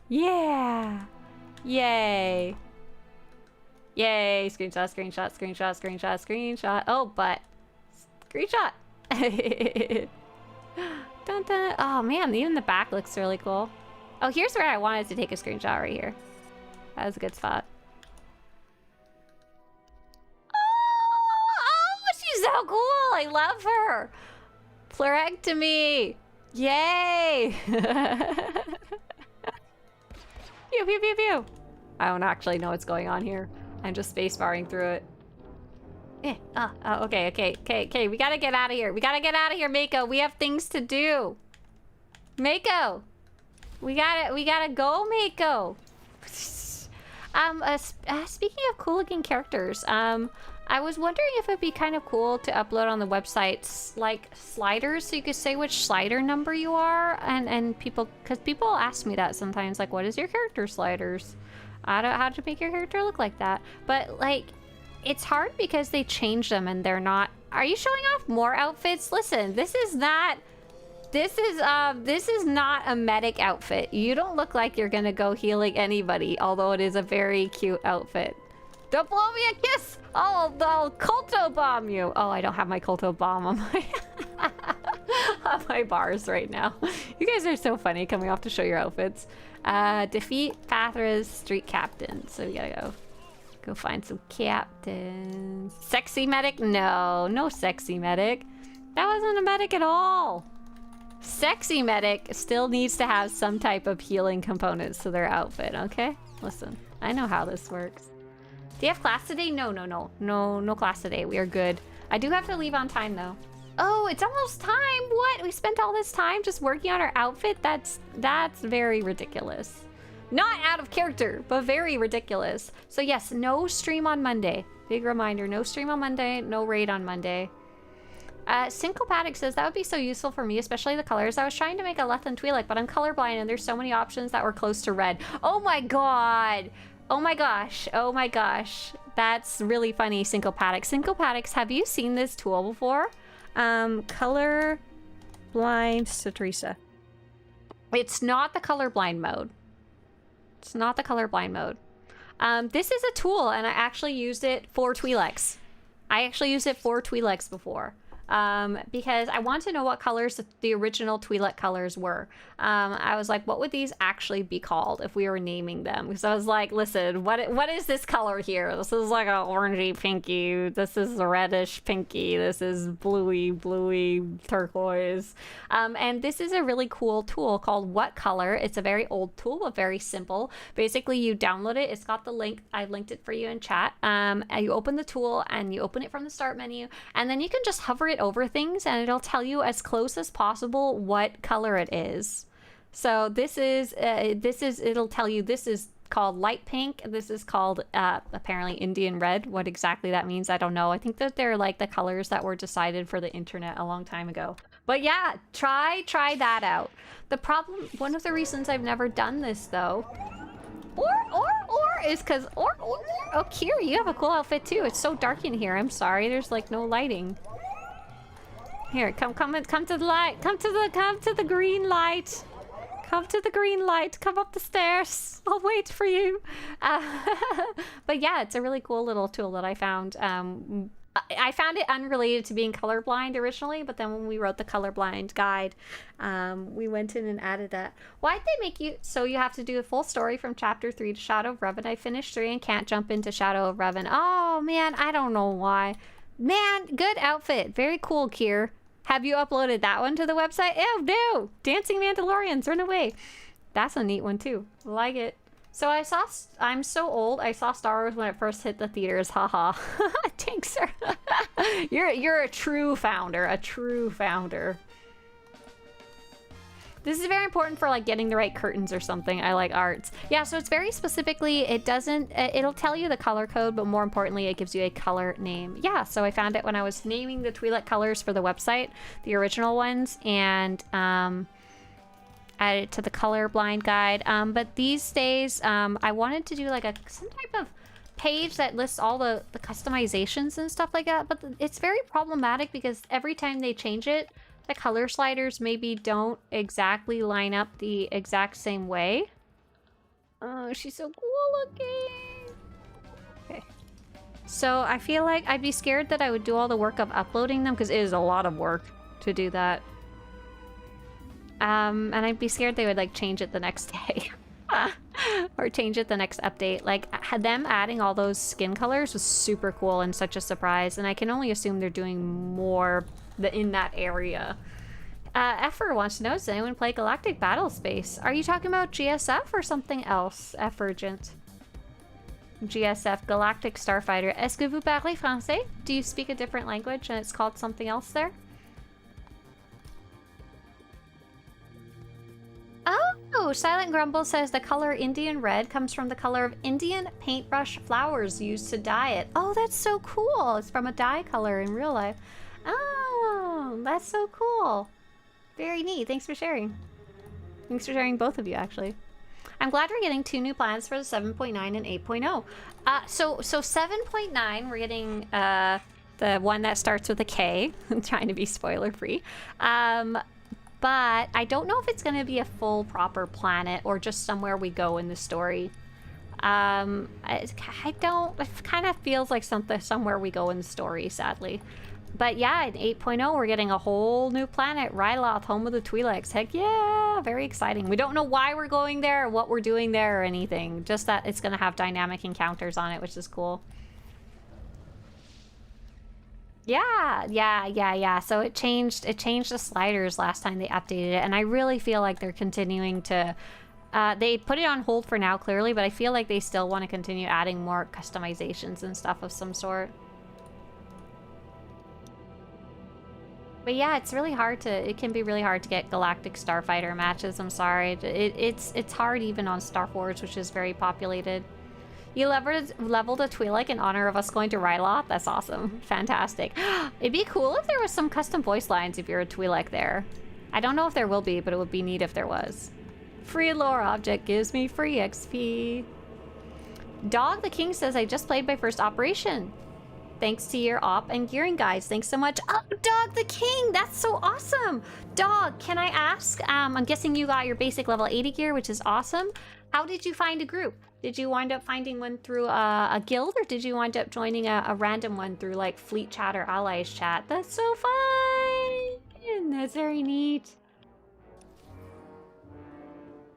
Yeah. Yay. Yay. Screenshot. Oh, but. Screenshot. Dun, dun. Oh man, even the back looks really cool. Oh, here's where I wanted to take a screenshot right here. That was a good spot. So cool! I love her! Pleurectomy! Yay! Pew, pew, pew, pew! I don't actually know what's going on here. I'm just spacebarring through it. Okay. We gotta get out of here. Mako. We have things to do. Mako! We gotta go, Mako! Speaking of cool-looking characters, I was wondering if it'd be kind of cool to upload on the websites like sliders, so you could say which slider number you are, and people, because people ask me that sometimes, like, what is your character sliders? How to make your character look like that? But like, it's hard because they change them and they're not. Are you showing off more outfits? Listen, this is not a medic outfit. You don't look like you're gonna go healing anybody, although it is a very cute outfit. Don't blow me a kiss! I'll Colto bomb you! Oh, I don't have my Colto bomb on my bars right now. You guys are so funny coming off to show your outfits. Defeat Pathra's street captain. So we gotta go find some captains. Sexy medic? No sexy medic. That wasn't a medic at all. Sexy medic still needs to have some type of healing components to their outfit, okay? Listen, I know how this works. Do you have class today? No class today. We are good. I do have to leave on time though. Oh, it's almost time. What? We spent all this time just working on our outfit? That's very ridiculous. Not out of character, but very ridiculous. So yes, no stream on Monday. Big reminder, no stream on Monday, no raid on Monday. Syncopatic says, that would be so useful for me, especially the colors. I was trying to make a Lethan Twi'lek, but I'm colorblind and there's so many options that were close to red. Oh my god! Oh my gosh, oh my gosh. That's really funny, Syncopatic. Syncopatics, have you seen this tool before? Color blind Swtorista. It's not the colorblind mode. It's not the colorblind mode. This is a tool, and I actually used it for Twi'leks. I actually used it for Twi'leks before. Because I want to know what colors the original Twi'lek colors were. I was like, what would these actually be called if we were naming them? Because I was like, listen, what is this color here? This is like a orangey pinky. This is a reddish pinky. This is bluey turquoise. And this is a really cool tool called What Color. It's a very old tool, but very simple. Basically, you download it. It's got the link. I linked it for you in chat. And you open the tool and you open it from the start menu, and then you can just hover it over things and it'll tell you as close as possible what color it is. So this is it'll tell you this is called light pink, this is called apparently Indian red. What exactly that means, I don't know. I think that they're like the colors that were decided for the internet a long time ago. But yeah, try that out. The problem, one of the reasons I've never done this though, or is because oh, Kira, you have a cool outfit too. It's so dark in here. I'm sorry, there's like no lighting. Here, come to the light. Come to the green light. Come to the green light. Come up the stairs. I'll wait for you. But yeah, it's a really cool little tool that I found. I found it unrelated to being colorblind originally, but then when we wrote the colorblind guide, we went in and added that. Why'd they make you so you have to do a full story from chapter 3 to Shadow of Revan? I finished 3 and can't jump into Shadow of Revan. Oh man, I don't know why. Man, good outfit. Very cool, Kier. Have you uploaded that one to the website? Oh, no! Dancing Mandalorians, run away. That's a neat one, too. Like it. So I'm so old, I saw Star Wars when it first hit the theaters. Haha. Thanks, sir. You're a true founder. A true founder. This is very important for like getting the right curtains or something. I like arts. Yeah, so it's very specifically, it'll tell you the color code, but more importantly, it gives you a color name. Yeah, so I found it when I was naming the Twi'lek colors for the website, the original ones, and added it to the colorblind guide. But these days, I wanted to do like some type of page that lists all the customizations and stuff like that, but it's very problematic because every time they change it, the color sliders maybe don't exactly line up the exact same way. Oh, she's so cool looking. Okay. So I feel like I'd be scared that I would do all the work of uploading them because it is a lot of work to do that. And I'd be scared they would like change it the next day. Or change it the next update. Like them adding all those skin colors was super cool and such a surprise, and I can only assume they're doing more in that area. Effer wants to know, does anyone play Galactic Battle Space? Are you talking about GSF or something else? Effergent. GSF, Galactic Starfighter. Est-ce que vous parlez français? Do you speak a different language and it's called something else there? Oh, Silent Grumble says the color Indian red comes from the color of Indian paintbrush flowers used to dye it. Oh, that's so cool. It's from a dye color in real life. Oh, that's so cool. Very neat. Thanks for sharing. Thanks for sharing, both of you, actually. I'm glad we're getting 2 new plans for the 7.9 and 8.0. So 7.9, we're getting the one that starts with a K. I'm trying to be spoiler free. But I don't know if it's going to be a full proper planet or just somewhere we go in the story. It kind of feels like somewhere we go in the story, sadly. But yeah, in 8.0, we're getting a whole new planet, Ryloth, home of the Twi'leks. Heck yeah, very exciting. We don't know why we're going there or what we're doing there or anything. Just that it's going to have dynamic encounters on it, which is cool. Yeah. So it changed the sliders last time they updated it, and I really feel like they're continuing to they put it on hold for now, clearly, but I feel like they still want to continue adding more customizations and stuff of some sort. But yeah, it's really hard to, it can be really hard to get Galactic Starfighter matches, I'm sorry. It's hard even on Star Wars, which is very populated. You leveled a Twi'lek in honor of us going to Ryloth? That's awesome. Fantastic. It'd be cool if there was some custom voice lines if you're a Twi'lek there. I don't know if there will be, but it would be neat if there was. Free lore object gives me free XP. Dog the King says, I just played my first operation. Thanks to your op and gearing guides. Thanks so much. Oh, Dog the King, that's so awesome. Dog, can I ask? I'm guessing you got your basic level 80 gear, which is awesome. How did you find a group? Did you wind up finding one through a guild, or did you wind up joining a random one through like Fleet Chat or Allies Chat? That's so fun. That's very neat.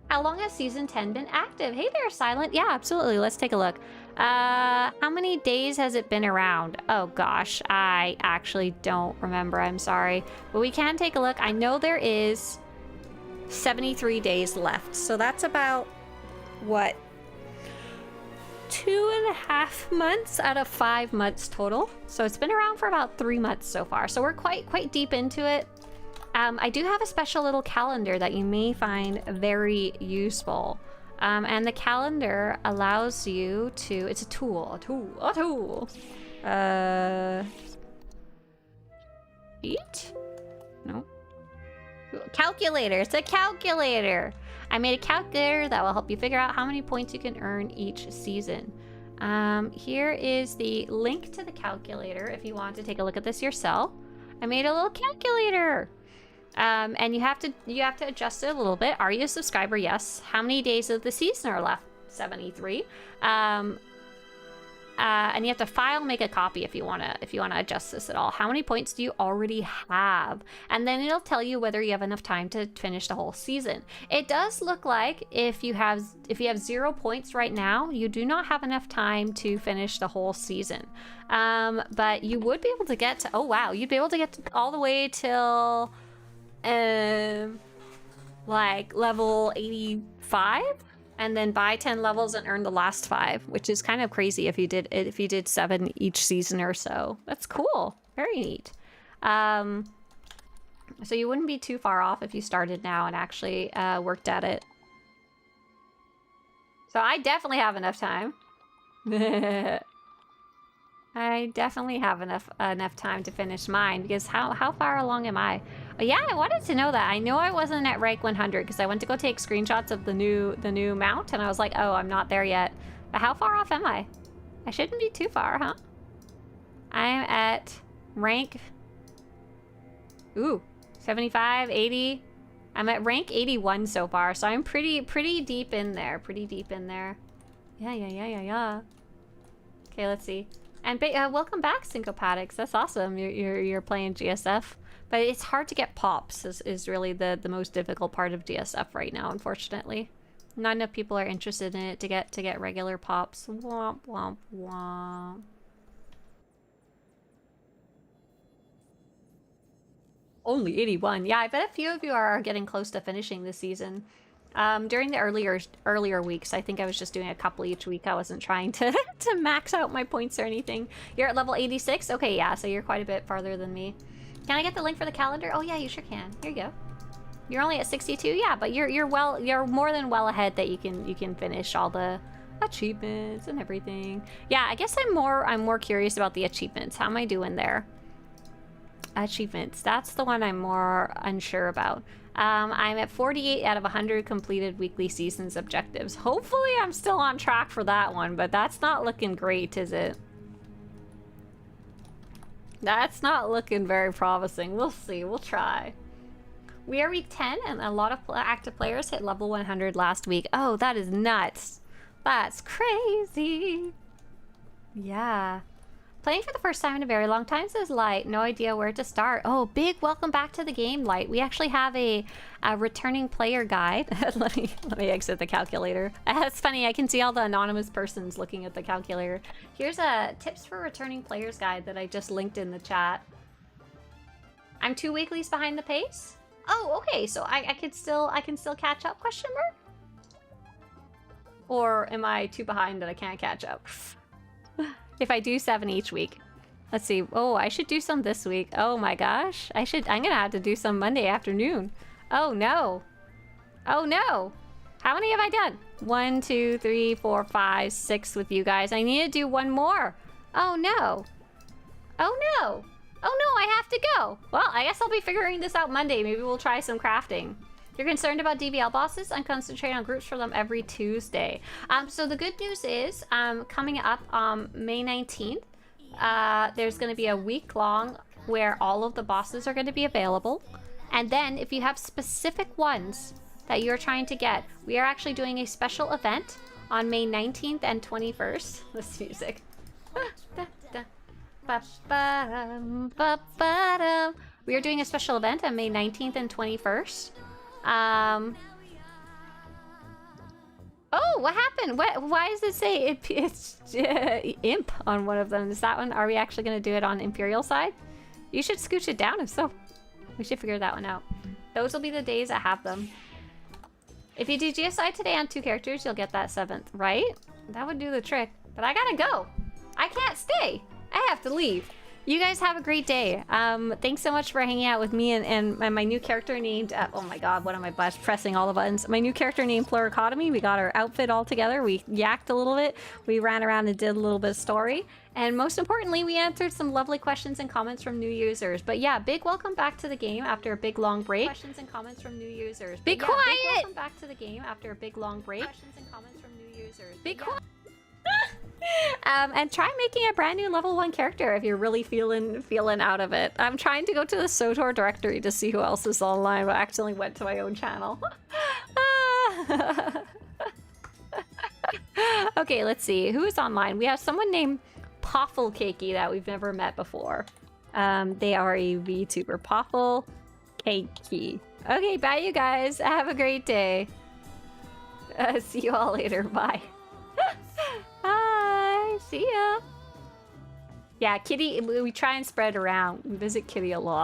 How long has Season 10 been active? Hey there, Silent. Yeah, absolutely. Let's take a look. How many days has it been around? Oh gosh, I actually don't remember. I'm sorry. But we can take a look. I know there is 73 days left. So that's about, what? 2.5 months out of 5 months total. So it's been around for about 3 months so far. So we're quite deep into it. I do have a special little calendar that you may find very useful. And the calendar allows you to, it's a tool. Eat? No. Calculator, it's a calculator. I made a calculator that will help you figure out how many points you can earn each season. Here is the link to the calculator if you want to take a look at this yourself. I made a little calculator. And you have to adjust it a little bit. Are you a subscriber? Yes. How many days of the season are left? 73. And you have to file, make a copy if you wanna adjust this at all. How many points do you already have? And then it'll tell you whether you have enough time to finish the whole season. It does look like if you have 0 points right now, you do not have enough time to finish the whole season. But you would be able to get to, oh wow, you'd be able to get to all the way till like level 85, and then buy 10 levels and earn the last 5, which is kind of crazy if you did 7 each season or so. That's cool. Very neat. So you wouldn't be too far off if you started now and actually worked at it. So I definitely have enough time. I definitely have enough time to finish mine, because how far along am I? Oh, yeah, I wanted to know that. I know I wasn't at rank 100 because I went to go take screenshots of the new mount, and I was like, oh, I'm not there yet. But how far off am I? I shouldn't be too far, huh? I'm at rank 75, 80. I'm at rank 81 so far, so I'm pretty deep in there. Yeah. Okay, let's see. And welcome back, Syncopatics. That's awesome. You're playing GSF, but it's hard to get pops. Is really the most difficult part of GSF right now. Unfortunately, not enough people are interested in it to get regular pops. Womp womp womp. Only 81. Yeah, I bet a few of you are getting close to finishing this season. During the earlier weeks, I think I was just doing a couple each week. I wasn't trying to max out my points or anything. You're at level 86? Okay, yeah, so you're quite a bit farther than me. Can I get the link for the calendar? Oh yeah, you sure can. Here you go. You're only at 62? Yeah, but you're more than well ahead that you can finish all the achievements and everything. Yeah, I guess I'm more curious about the achievements. How am I doing there? Achievements. That's the one I'm more unsure about. I'm at 48 out of 100 completed weekly seasons objectives. Hopefully I'm still on track for that one, but that's not looking great, is it? That's not looking very promising. We'll see. We'll try. We are week 10, and a lot of active players hit level 100 last week. Oh, that is nuts. That's crazy. Yeah. Playing for the first time in a very long time, says Light. No idea where to start. Oh, big welcome back to the game, Light. We actually have a returning player guide. let me exit the calculator. It's funny, I can see all the anonymous persons looking at the calculator. Here's a tips for returning players guide that I just linked in the chat. I'm 2 weeklies behind the pace? Oh, okay, so I can still catch up, question mark? Or am I too behind that I can't catch up? If I do 7 each week. Let's see. Oh, I should do some this week. Oh my gosh. I'm gonna have to do some Monday afternoon. Oh no. Oh no. How many have I done? 1, 2, 3, 4, 5, 6 with you guys. I need to do one more. Oh no. Oh no. Oh no, I have to go. Well, I guess I'll be figuring this out Monday. Maybe we'll try some crafting. You're concerned about DVL bosses? I concentrate on groups for them every Tuesday. So the good news is, coming up May 19th, there's going to be a week long where all of the bosses are going to be available. And then if you have specific ones that you're trying to get, we are actually doing a special event on May 19th and 21st. This music. We are doing a special event on May 19th and 21st. Oh, what happened? Why does it say it's imp on one of them? Is that one? Are we actually going to do it on Imperial side? You should scooch it down if so. We should figure that one out. Those will be the days I have them. If you do GSI today on 2 characters, you'll get that 7th, right? That would do the trick. But I gotta go. I can't stay. I have to leave. You guys have a great day. Thanks so much for hanging out with me and my new character named, oh my god, what am I pressing all the buttons? My new character named Pleurectomy. We got our outfit all together. We yacked a little bit. We ran around and did a little bit of story. And most importantly, we answered some lovely questions and comments from new users. But yeah, big welcome back to the game after a big long break. Questions and comments from new users. Be quiet! Big welcome back to the game after a big long break. Questions and comments from new users. Be quiet! And try making a brand new level 1 character if you're really feeling out of it. I'm trying to go to the SWTOR directory to see who else is online, but I accidentally went to my own channel. Okay, let's see. Who is online? We have someone named Poffle Cakey that we've never met before. They are a VTuber. Poffle Cakey. Okay, bye you guys. Have a great day. See you all later. Bye. Bye. See ya. Yeah, Kitty, we try and spread around. We visit Kitty a lot.